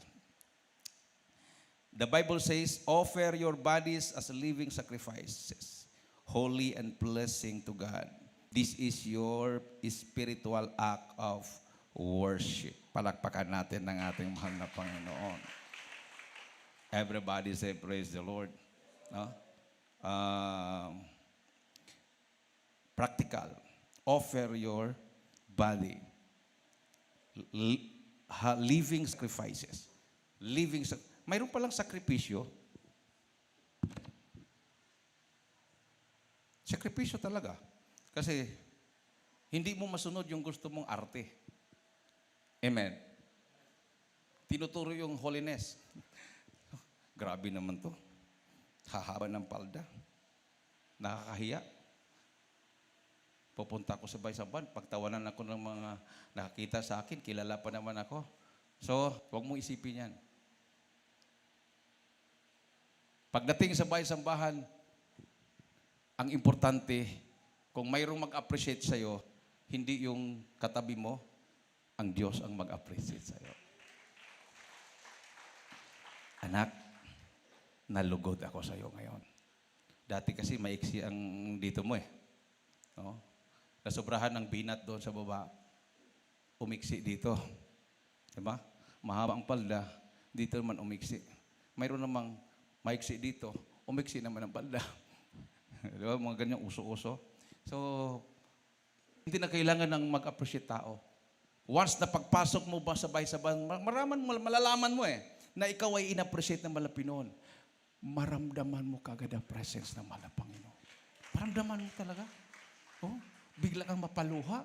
The Bible says, offer your bodies as living sacrifices, holy and pleasing to God. This is your spiritual act of worship. Palakpakan natin ng ating mahal na Panginoon. Everybody say, praise the Lord. No? Practical. Offer your body. Living sacrifices. Mayroon palang sakripisyo. Sakripisyo talaga. Kasi hindi mo masunod yung gusto mong arte. Amen. Tinuturo yung holiness. Grabe naman to. Hahaba ng palda. Nakakahiya. Pupunta ako sa baysaban, pagtawanan ako ng mga nakakita sa akin, kilala pa naman ako. So, huwag mong isipin yan. Pagdating sa baysambahan, ang importante, kung mayroong mag-appreciate sa'yo, hindi yung katabi mo, ang Diyos ang mag-appreciate sa'yo. Anak, nalugod ako sa'yo ngayon. Dati kasi maiksi ang dito mo eh. No? Nasobrahan ng binat doon sa baba, umiksi dito. Diba? Mahaba ang palda, dito naman umiksi. Mayroon namang maiksi dito, umiksi naman ang palda. Diba? Mga ganyang uso-uso. So, hindi na kailangan ng mag-appreciate tao. Once na pagpasok mo ba sabay-sabay, malalaman mo eh, na ikaw ay in-appreciate ng Malapinoon. Maramdaman mo kagad ang presence ng mahal na Panginoon. Maramdaman mo talaga. Oh, bigla kang mapaluha.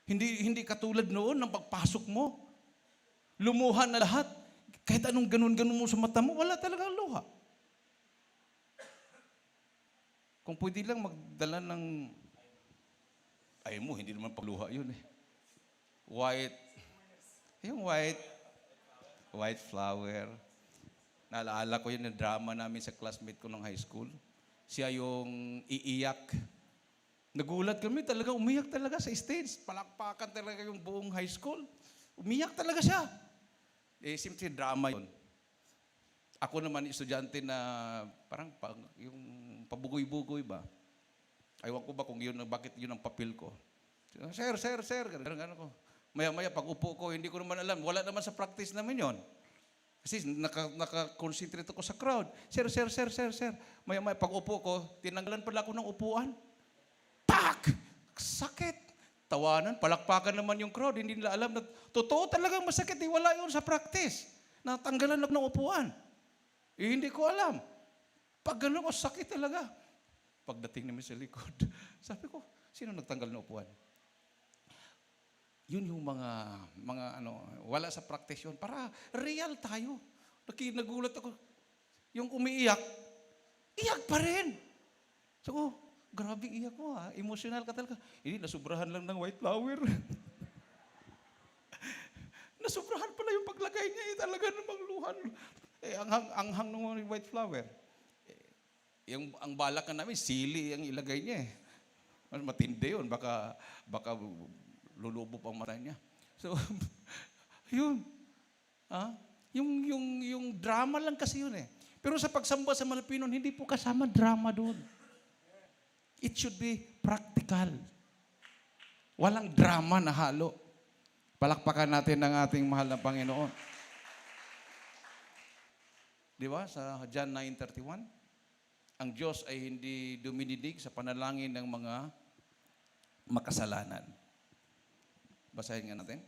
Hindi katulad noon ng pagpasok mo. Lumuha na lahat. Kahit anong ganun-ganun mo sa mata mo, wala talagang luha. Kung pwede lang magdala ng, ay mo, hindi naman pagluha yun eh. White flower. Naalala ko yun yung drama namin sa classmate ko ng high school. Siya yung iiyak. Nagulat kami talaga, umiyak talaga sa stage. Palakpakan talaga yung buong high school. Umiyak talaga siya. Eh, simple drama yun. Ako naman, estudyante na parang yung pabugoy-bugoy ba? Aywan ko ba kung yun, bakit yun ang papel ko. Sir, gano'n ko. Maya-maya, pag upo ko, hindi ko naman alam. Wala naman sa practice namin yon. Kasi naka-concentrate ako sa crowd. Sir. Maya-maya, pag upo ko, tinanggalan pala ako ng upuan. Tak! Sakit. Tawanan, palakpakan naman yung crowd. Hindi nila alam na totoo talagang masakit. Wala yun sa practice. Natanggalan lang ng upuan. Hindi ko alam. Pag gano'n ko, sakit talaga. Pagdating namin sa likod, sabi ko, sino nagtanggal ng upuan? Yun yung mga wala sa practice yun. Para real tayo. Nagulat ako. Yung umiiyak, iyak pa rin. So, grabe iyak mo ha. Emotional ka talaga. Hindi, nasubrahan lang ng white flower. Nasubrahan pala yung paglagay niya. Talaga namang luhan. Anghang ng white flower. Ang balak na namin, sili ang ilagay niya eh. Matindi yun. Baka lulubo pang mata niya. So, yun. Yung drama lang kasi yun eh. Pero sa pagsamba sa Malapinon, hindi po kasama drama doon. It should be practical. Walang drama na halo. Palakpakan natin ng ating mahal na Panginoon. Di ba? Sa John 9:31, ang Diyos ay hindi duminidig sa panalangin ng mga makasalanan. Basahin nga natin.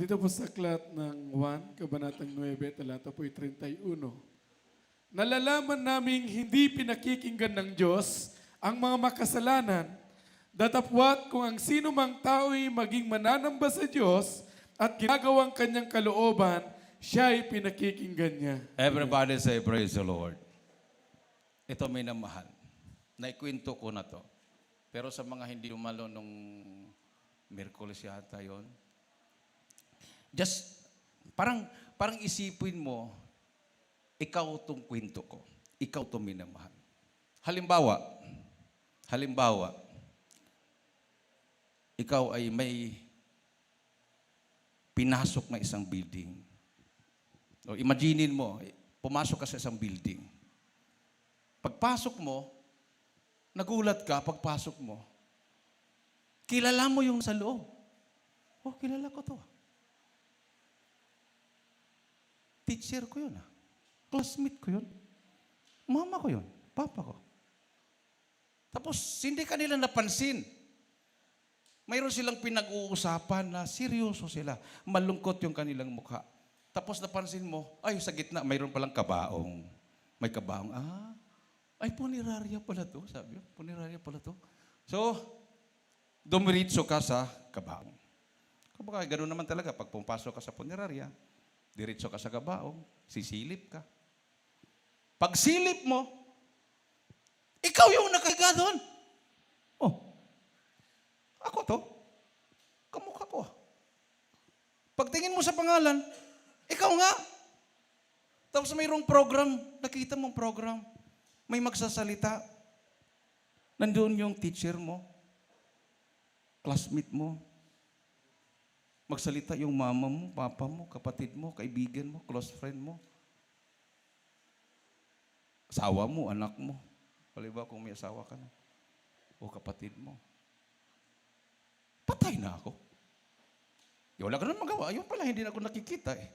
Dito po sa aklat ng 1, Kabanatang 9, talata po 31. Nalalaman naming hindi pinakikinggan ng Diyos ang mga makasalanan, datapwat kung ang sino mang tao'y maging mananamba sa Diyos at ginagawang kanyang kalooban, siya ay pinakikinggan niya. Everybody say, praise the Lord. Ito may namahal. Naikwento ko na to. Pero sa mga hindi dumalo nung Miyerkules yata yon, just, parang isipin mo, ikaw tong kwento ko. Ikaw tong minamahal. Halimbawa, ikaw ay may pinasok na isang building. O imaginin mo, pumasok ka sa isang building. Pagpasok mo, nagulat ka pagpasok mo. Kilala mo yung sa loob. Oh, kilala ko to. Teacher ko yun. Classmate ko yun. Mama ko yun. Papa ko. Tapos, hindi kanila napansin. Mayroon silang pinag-uusapan na seryoso sila. Malungkot yung kanilang mukha. Tapos napansin mo, ay sa gitna, mayroon palang kabaong. May kabaong, ay punerarya pala to. Sabi, punerarya pala to. So, dumiritso ka sa kabaong. Kapag ganoon naman talaga, pag pumapasok ka sa punerarya, diretso ka sa kabaong, sisilip ka. Pag silip mo, ikaw yung nakahiga doon. Oh, ako to. Kamukha ko. Pagtingin mo sa pangalan, ikaw nga. Tapos mayroong program, nakita mong program, may magsasalita. Nandoon yung teacher mo, classmate mo, magsalita yung mama mo, papa mo, kapatid mo, kaibigan mo, close friend mo, asawa mo, anak mo. Halimbawa kung may asawa ka na, o kapatid mo. Patay na ako. Wala ka na magawa. Ayun pala, hindi na ako nakikita eh.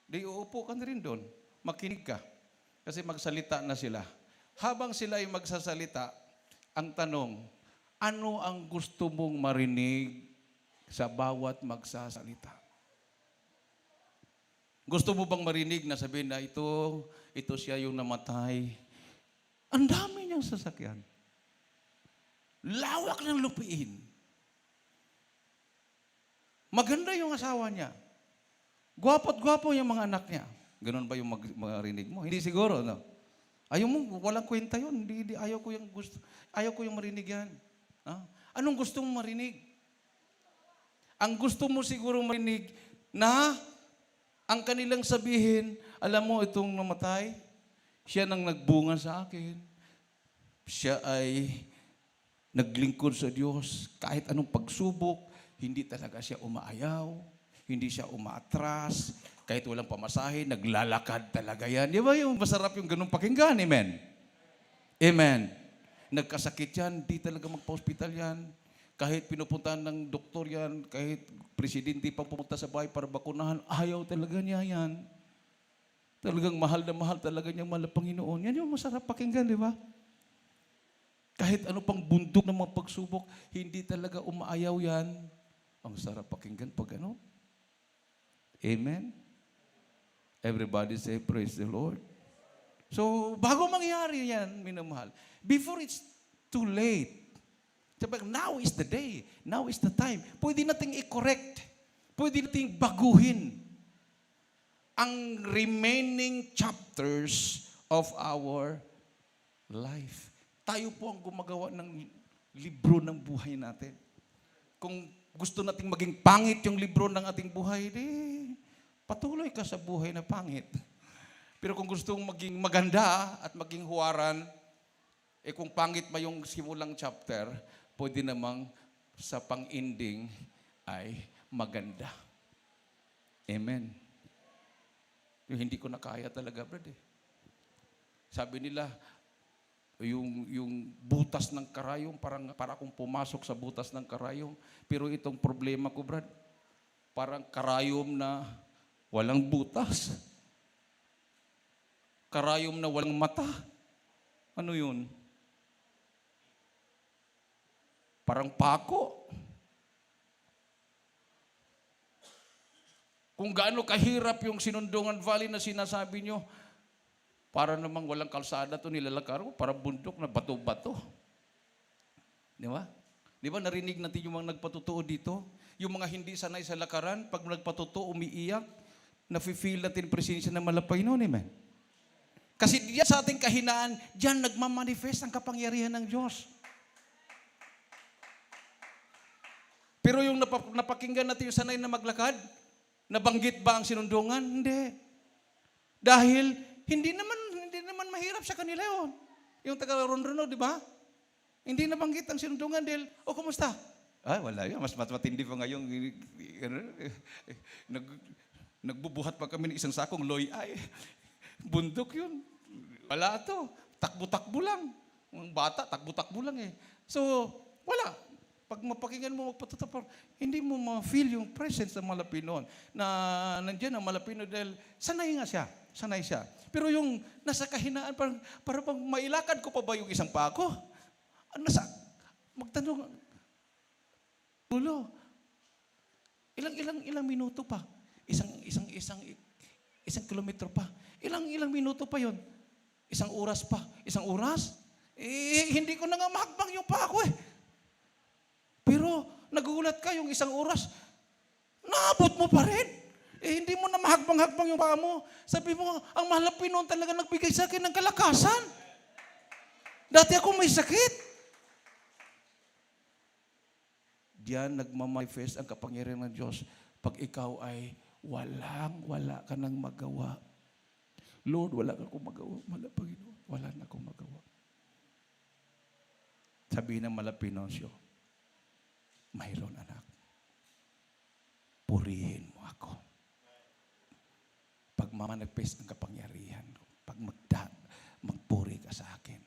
Di uupo ka na rin doon. Makinig ka. Kasi magsalita na sila. Habang sila ay magsasalita, ang tanong, ano ang gusto mong marinig sa bawat magsasalita? Gusto mo bang marinig na sabihin na ito siya yung namatay? Ang dami niyang sasakyan. Lawak ng lupiin. Maganda yung asawa niya. Gwapo't-gwapo yung mga anak niya. Ganun ba yung marinig mo? Hindi siguro, no? Ayaw mo, walang kwenta yun. Hindi, ayaw ko yung marinig yan. Ha? Anong gusto mong marinig? Ang gusto mo siguro marinig na ang kanilang sabihin, alam mo, itong namatay, siya nang nagbunga sa akin. Siya ay naglingkod sa Diyos. Kahit anong pagsubok, hindi talaga siya umaayaw. Hindi siya umaatras. Kahit walang pamasahe, naglalakad talaga yan. Di ba yung masarap yung ganung pakinggan? Amen? Amen. Nagkasakit yan, di talaga magpa-hospital yan. Kahit pinupuntahan ng doktor yan, kahit presidente pang pumunta sa bahay para bakunahan, ayaw talaga niya yan. Talagang mahal na mahal talaga niyang mahal na Panginoon. Yan yung masarap pakinggan, di ba? Kahit ano pang bundok ng mga pagsubok, hindi talaga umaayaw yan. Ang sarap pakinggan pag ano. Amen? Everybody say, praise the Lord. So, bago mangyari yan, minamahal, before it's too late, now is the day, now is the time, pwede nating i-correct, pwede nating baguhin ang remaining chapters of our life. Tayo po ang gumagawa ng libro ng buhay natin. Kung gusto nating maging pangit yung libro ng ating buhay, patuloy ka sa buhay na pangit. Pero kung gusto mong maging maganda at maging huwaran, kung pangit ma yung simulang chapter, pwede namang sa pang-ending ay maganda. Amen. Hindi ko na kaya talaga, Brad. Sabi nila, yung butas ng karayom, para akong pumasok sa butas ng karayom. Pero itong problema ko, Brad, parang karayom na walang butas. Karayom na walang mata. Ano yun? Parang pako. kung gaano kahirap yung Sinundungan Valley na sinasabi nyo. Para namang walang kalsada to nilalakar ko, para bundok na bato-bato. Di ba? Di ba narinig natin yung mga nagpatutuo dito? Yung mga hindi sanay sa lakaran, pag nagpatutuo, umiiyak, nafe-feel natin presensya ng malapay noon, amen? Kasi diyan sa ating kahinaan, diyan nagmamanifest ang kapangyarihan ng Diyos. Pero yung napakinggan natin yung sanay na maglakad, nabanggit ba ang sinundungan? Hindi. Dahil hindi naman mahirap sa kanila yun. Yung taga-Ronrono, di ba? Hindi nabanggit ang sinundungan dahil, kumusta? Wala yun. Mas matindi pa ngayon. Nagbubuhat pa kami ng isang sakong loy ay. Bundok yun. Wala to. Takbo-takbo lang. Ang bata, takbo-takbo lang eh. So, wala. Pag mapakinggan mo, magpatutupar, hindi mo ma-feel yung presence ng Malapino na nandiyan ang Malapino dahil sanay nga siya. Sanay siya. Pero yung nasa kahinaan, para pang mailakad ko pa ba yung isang pa ako? Magtanong, ulo, ilang minuto pa? Isang kilometro pa. Ilang minuto pa yon? Isang oras pa. Isang oras? Hindi ko na nga mahakbang yung pa ako eh. Pero nagugulat ka yung isang oras, naabot mo pa rin. Hindi mo na mahakbang-hakbang yung paa mo. Sabi mo, ang Malapino talaga nagbigay sa akin ng kalakasan. Dati ako may sakit. Diyan nagmamanifest ang kapangyarihan ng Diyos pag ikaw ay wala ka nang magawa. Lord, wala ka akong magawa. Panginoon, wala na akong magawa. Sabihin ng Malapinosyo, mayroon anak. Purihin mo ako. Pag mamanifest ang kapangyarihan ko, pag magpuri ka sa akin,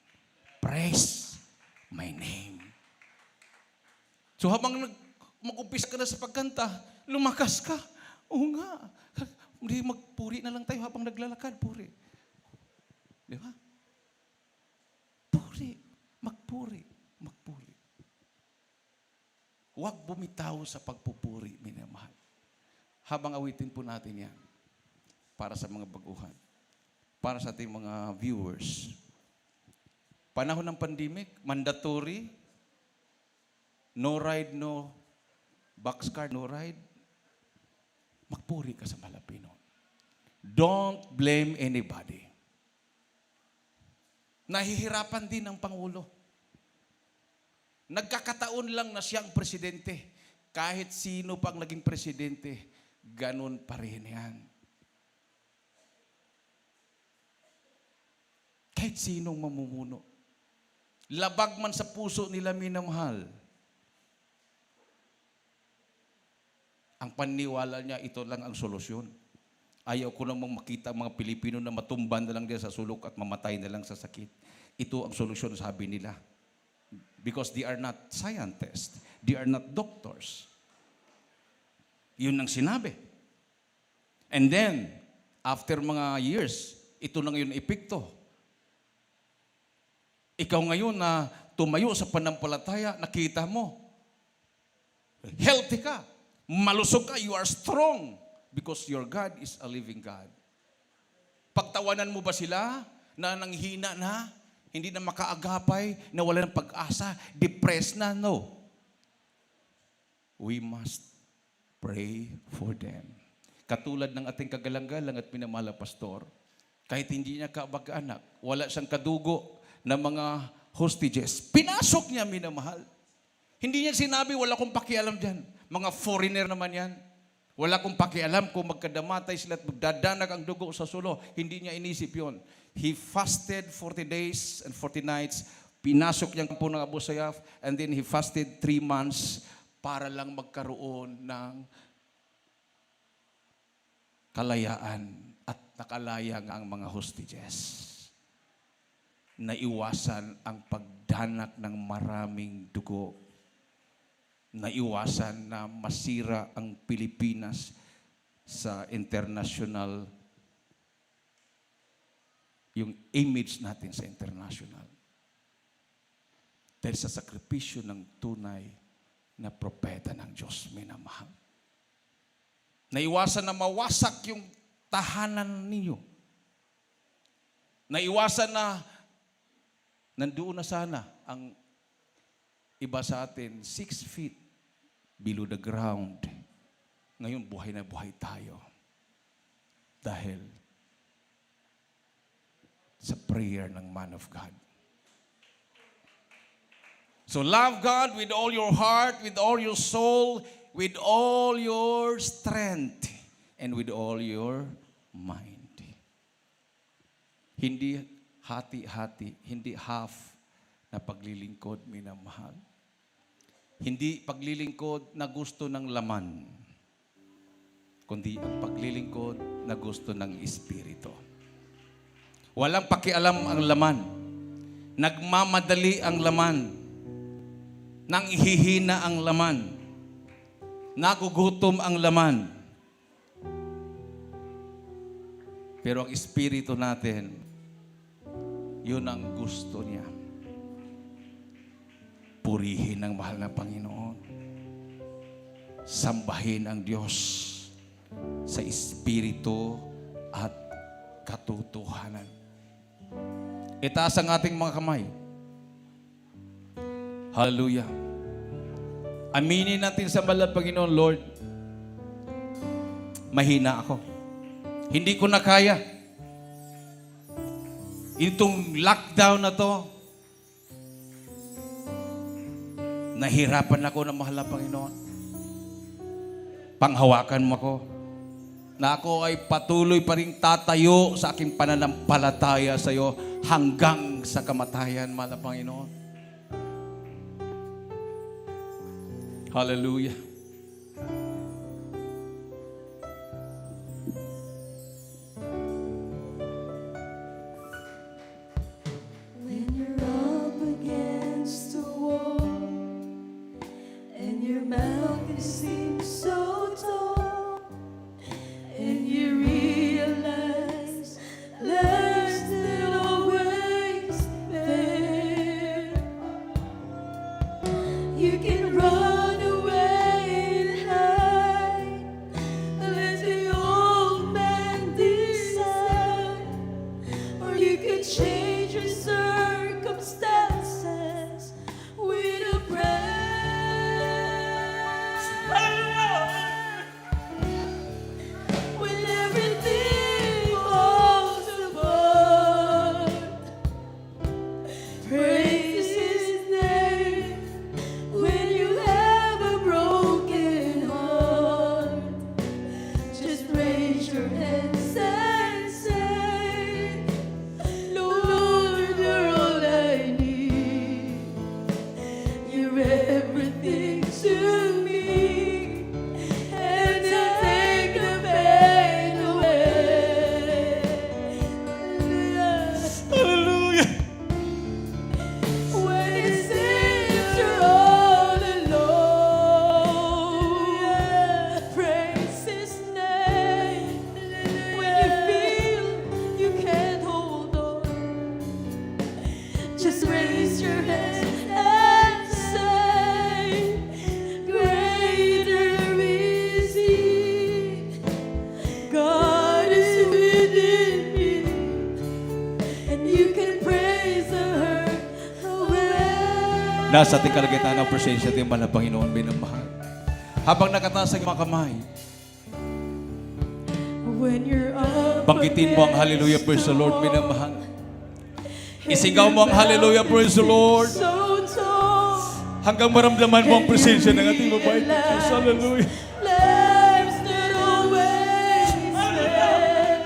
praise my name. So habang mag-umpisa ka na sa pagkanta, lumakas ka. Oo nga. Hindi magpuri na lang tayo habang naglalakad. Puri. Di ba? Puri. Magpuri. Magpuri. Huwag bumitaw sa pagpupuri, minamahal. Habang awitin po natin yan, para sa mga baguhan, para sa ating mga viewers. Panahon ng pandemic, mandatory, no ride, no boxcar, no ride. Magpuri ka sa Malapino. Don't blame anybody. Nahihirapan din ang Pangulo. Nagkakataon lang na siyang presidente. Kahit sino pang naging presidente, ganun pa rin yan. Kahit sinong mamumuno. Labag man sa puso nila minamahal. Ang paniniwala niya, ito lang ang solusyon. Ayaw ko namang makita ang mga Pilipino na matumban na lang din sa sulok at mamatay na lang sa sakit. Ito ang solusyon, sabi nila. Because they are not scientists. They are not doctors. Yun ang sinabi. And then, after mga years, ito na ngayon epekto. Ikaw ngayon na tumayo sa panampalataya, nakita mo. Healthy ka. Malusog ka, you are strong because your God is a living God. Pagtawanan mo ba sila na nanghina na, hindi na makaagapay, na wala ng pag-asa, depressed na? No. We must pray for them. Katulad ng ating kagalang-galang at minamahal na pastor, kahit hindi niya kabag-anak, wala siyang kadugo na mga hostages, pinasok niya minamahal. Hindi niya sinabi, wala akong pakialam dyan. Mga foreigner naman yan. Wala akong pakialam kung magkadamatay sila at magdadanag ang dugo sa sulo. Hindi niya inisip yon. He fasted 40 days and 40 nights. Pinasok niya ang kampo ng Abu Sayyaf and then he fasted 3 months para lang magkaroon ng kalayaan at nakalaya ang mga hostages. Naiwasan ang pagdanak ng maraming dugo. Naiwasan na masira ang Pilipinas sa international, yung image natin sa international. Dahil sa sakripisyo ng tunay na propeta ng Diyos, minamahal. Naiwasan na mawasak yung tahanan ninyo. Naiwasan na nandoon na sana ang iba sa atin 6 feet below the ground. Ngayon buhay na buhay tayo. Dahil sa prayer ng man of God. So love God with all your heart, with all your soul, with all your strength, and with all your mind. Hindi hati-hati, hindi half na paglilingkod, minamahal. Hindi paglilingkod na gusto ng laman, kundi ang paglilingkod na gusto ng Espiritu. Walang pakialam ang laman. Nagmamadali ang laman. Nanghihina ang laman. Nagugutom ang laman. Pero ang Espiritu natin, yun ang gusto niya. Purihin ang mahal na Panginoon. Sambahin ang Diyos sa Espiritu at katotohanan. Itaas ang ating mga kamay. Hallelujah. Aminin natin sa mahal na Panginoon, Lord, mahina ako. Hindi ko na kaya. Itong lockdown na to, nahirapan ako ng mahal na Panginoon. Panghawakan mo ako. Na ako ay patuloy pa rin tatayo sa aking pananampalataya sa iyo hanggang sa kamatayan, mahal na Panginoon. Hallelujah. When you're up against the wall and your mountain seems so tall and you realize there's still always there, you can run away and hide, let the old man decide, or you could change your circumstances with a prayer. When everything falls apart, praise His name. When you have a broken heart, just raise your hands and say, Lord, you're all I need. You're everything to me, and to take the pain away. Hallelujah. When it seems you're all alone, praise His name. When you feel you can't hold on, just raise your hand and say, greater is He. God is within you, and you can praise her away. Nasa ating kalagitnaan ng presensya ng mahal na Panginoon, minamahal. Habang nakataas ang mga kamay, When you're up banggitin mo ang hallelujah, praise the Lord, minamahal. Isigaw mo ang hallelujah, praise the Lord. so tall, Hanggang maramdaman mo ang presensya ng ating mabait na Diyos. Hallelujah. life's not always fair.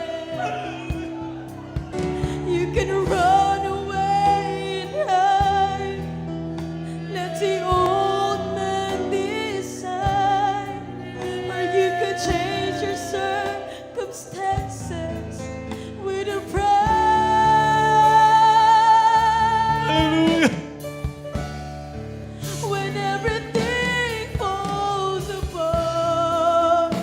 You can run away and hide, let the old man decide, or you could change your circumstances with a prayer. Hallelujah. When everything falls apart,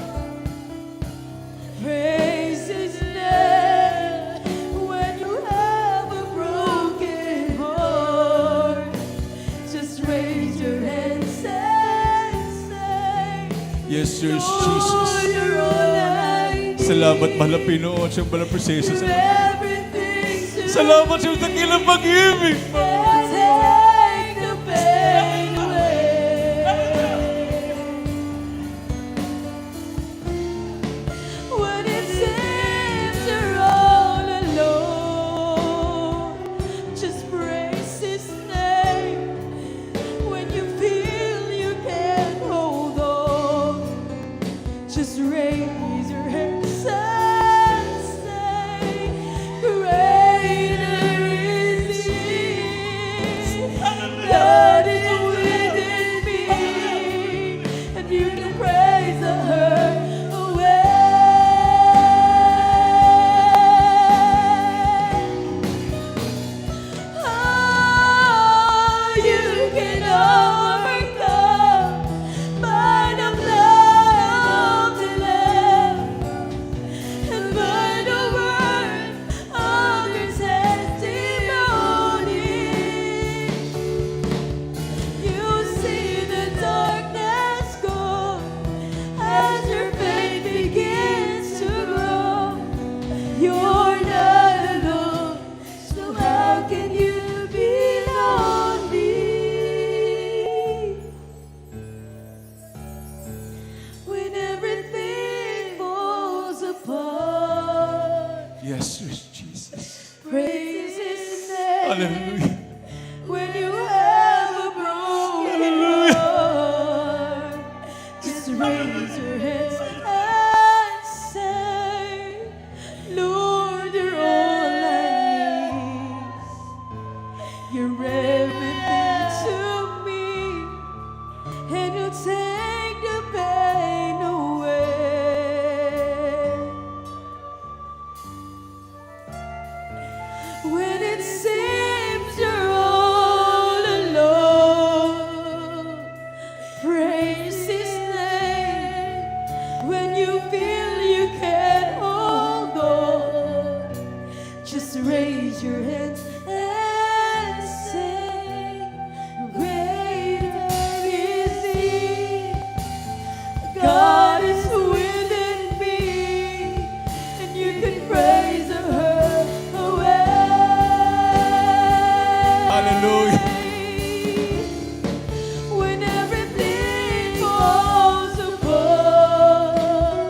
praise His name. When you have a broken heart, just raise your hands and say, Yes, Sir Lord, Jesus. you're Salamat, mahal na Pinoon, sa mga proseso. everything to Salamat sa dakilang pag-ibig. take the pain away. When it seems you're all alone, just praise His name. When you feel you can't hold on, just raise your hands and say, greater is He that is within me, and you can praise the hurt away. Oh, you can overcome by the blood of the Lamb and by the word of your testimony. You see the darkness go as your faith begins to grow. You're not alone, so how can you be lonely when everything falls apart? Yes, Jesus. Praise His name. Hallelujah. When you have a broken heart, just raise your hands and say, Lord, you're all I need. You're everything to me, and you take the pain away. When it seems you're all alone, praise His name. When you feel you can't hold on, just raise your hands and say, greater is He. God is within me, and you can praise the hurt away. Hallelujah. When everything falls apart,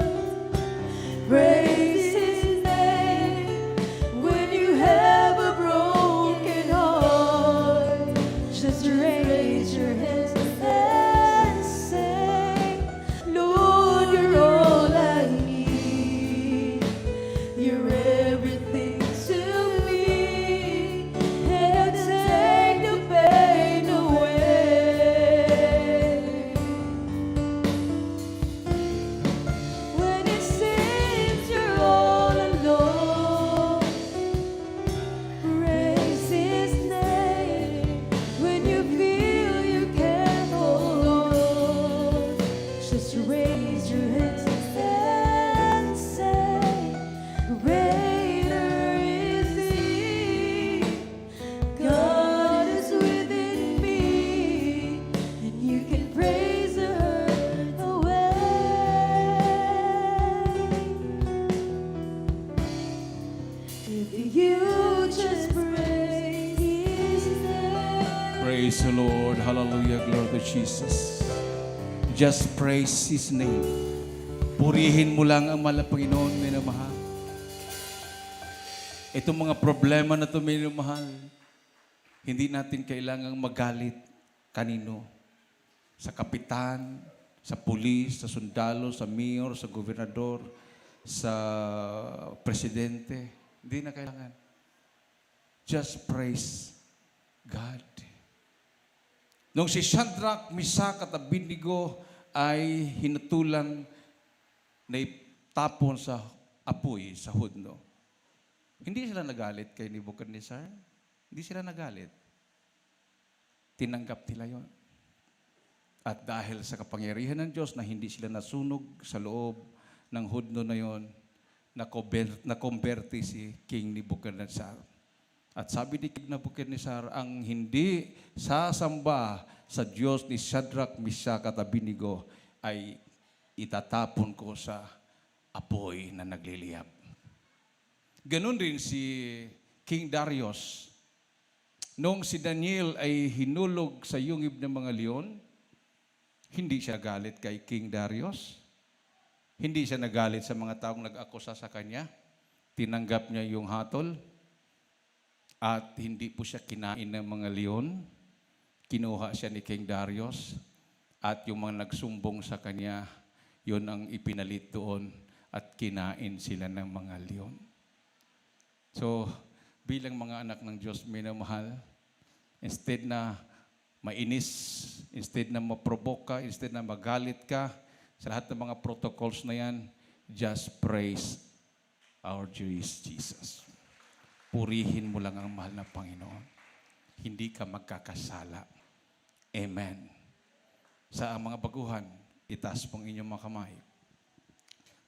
praise His name. When you have a broken heart, just raise your hands and say, Lord, you're all I need. You're everything to me, and take the pain away. When it seems you're all alone, praise His name. When you feel you can't hold on, just raise your hands and say, greater is He. God is within me, and you can praise the hurt away. If you just praise His name. Praise the Lord. Hallelujah. Glory to Jesus. Just praise His name. Purihin mo lang ang mahal na Panginoon, minamahal. Itong mga problema na ito, minamahal, hindi natin kailangang magalit kanino. Sa kapitan, sa pulis, sa sundalo, sa mayor, sa gobernador, sa presidente. Hindi na kailangan. Just praise God. Nung si Shadrach, Meshach at Abednego ay hinatulan na itapon sa apoy, sa hudno. Hindi sila nagalit kay Nebuchadnezzar. Hindi sila nagalit. Tinanggap nila yon. At dahil sa kapangyarihan ng Diyos na hindi sila nasunog sa loob ng hudno na yon, nakonverti si King Nebuchadnezzar. At sabi ni King Nebuchadnezzar, ang hindi sasamba sa Diyos ni Shadrach, Meshach at Abednego ay itatapon ko sa apoy na nagliliyab. Ganon din si King Darius. Noong si Daniel ay hinulog sa yungib ng mga leon, hindi siya galit kay King Darius. Hindi siya nagalit sa mga taong nag-akusa sa kanya. Tinanggap niya yung hatol at hindi po siya kinain ng mga leon. Kinuha siya ni King Darius at yung mga nagsumbong sa kanya, yun ang ipinalit doon at kinain sila ng mga leon. So, bilang mga anak ng Diyos, minamahal, instead na mainis, instead na maprovoke ka, instead na magalit ka, sa lahat ng mga protocols na yan, just praise our Jesus. Purihin mo lang ang mahal na Panginoon. Hindi ka magkakasala. Amen. Sa mga baguhan, itaas pong inyong mga kamay.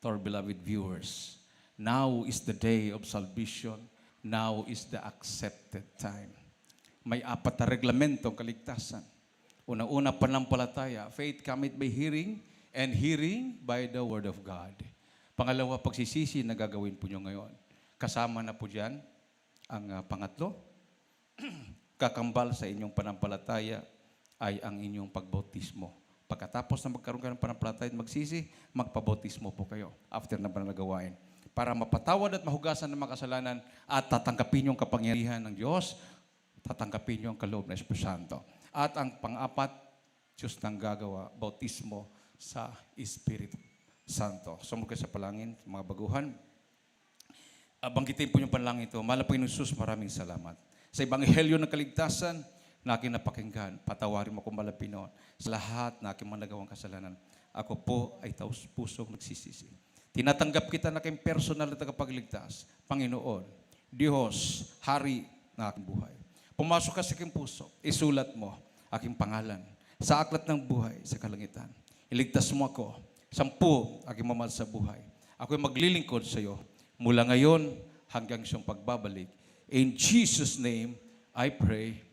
To our beloved viewers, now is the day of salvation. Now is the accepted time. May 4 na reglamentong kaligtasan. Unang-una, pananampalataya. Faith cometh by hearing, and hearing by the Word of God. Pangalawa, pagsisisi na gagawin po nyo ngayon. Kasama na po dyan ang pangatlo. Kakambal sa inyong panampalataya ay ang inyong pagbautismo. Pagkatapos na magkaroon ka ng panampalataya at magsisi, magpabautismo po kayo after na pananagawain. Para mapatawad at mahugasan ng mga kasalanan at tatanggapin yung kapangyarihan ng Diyos, tatanggapin yung kaloob ng Espiritu Santo. At ang pang-apat, Diyos nang gagawa, bautismo sa Espiritu Santo. Sumulong kayo sa palangin, mga baguhan. Banggitin po yung panalangin ito. Mahal na Panginoon Jesus, maraming salamat. Sa Ebanghelyo ng Kaligtasan, na aking napakinggan, patawarin mo kung malapinoon sa lahat na aking managawang kasalanan. Ako po ay taus-pusong nagsisisi. Tinatanggap kita na aking personal na tagapagligtas. Panginoon, Diyos, Hari na aking buhay. Pumasok ka sa aking puso, isulat mo aking pangalan sa aklat ng buhay sa kalangitan. Iligtas mo ako, 10 aking mamahal sa buhay. Ako'y maglilingkod sa iyo mula ngayon hanggang siyang pagbabalik. In Jesus' name, I pray.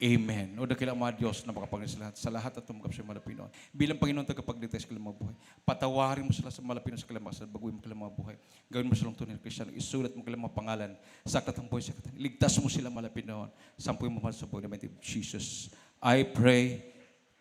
Amen. O dakilang mga Diyos na makapangyarihan sa lahat at tumanggap sa Malapinon. Bilang Panginoon tagapagligtas sa kanilang mga buhay, patawarin mo sila sa Malapinon sa kanilang mga baguhin mo kanilang mga buhay. Gawin mo silang tunay na Kristiyano. Isulat mo kanilang mga pangalan sa aklat ng buhay sa katan. Ligtas mo sila Malapinon. Sampuin mo mahal sa buhay namin. Jesus, I pray.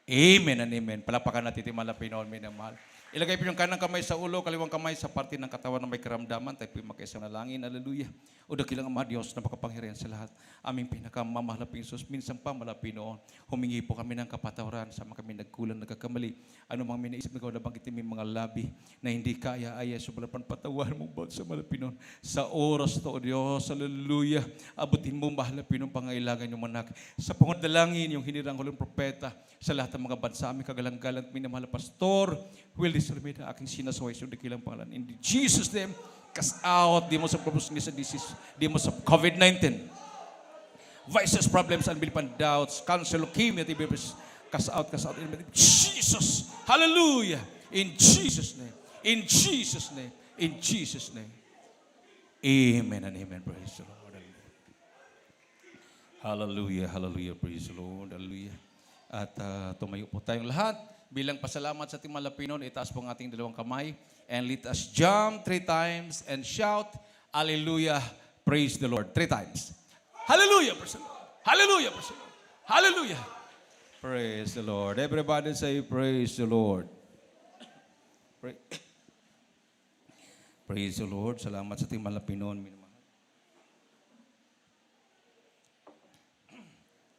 Amen and amen. Palapakan natin yung Malapinon, minamahal. Ilagay po yung kanang kamay sa ulo, kaliwang kamay sa parte ng katawan na may karamdaman. Tayo po yung magkaisang nalangin. Hallelujah. O dakilang Ama Diyos na makapangyarihan sa lahat. Aming pinakamamahal na Panginoon. Minsan pa malapinoon. Humingi po kami ng kapatawaran sa mga kami nagkulang, nagkakamali. Ano mang minaisip na gawin na banggitin may mga labi na hindi kaya ay subalapan patawaran mo ba sa malapinoon. Sa oras to, O Diyos. Hallelujah. Abutin mo mahal na Panginoon pangailangan yung manak. Sa pangadalangin yung hinirang hulong propeta sa lahat ng mga bansa. Aming kagalang-galang minamahal na Pastor Will Salmeda, aking sinasaway sa dakilang pangalan. In Jesus' name, cast out demons of purposelessness and disease, demons of COVID-19, vices, problems, unbelief, and doubts, cancer, leukemia, TB, cast out, in the name of Jesus. Hallelujah. In Jesus' name. In Jesus' name. In Jesus' name. Amen and amen. Praise the Lord. Hallelujah. Hallelujah. Praise the Lord. Hallelujah. At tumayo po tayong lahat. Bilang pasalamat sa ating Malapinon, itaas po ang ating dalawang kamay. And let us jump 3 times and shout, Hallelujah, praise the Lord. 3 times. Hallelujah, praise the Lord. Hallelujah, praise the Lord. Hallelujah. Praise the Lord. Everybody say, praise the Lord. Praise the Lord. Salamat sa ating Malapinon.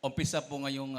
Umpisa po ngayong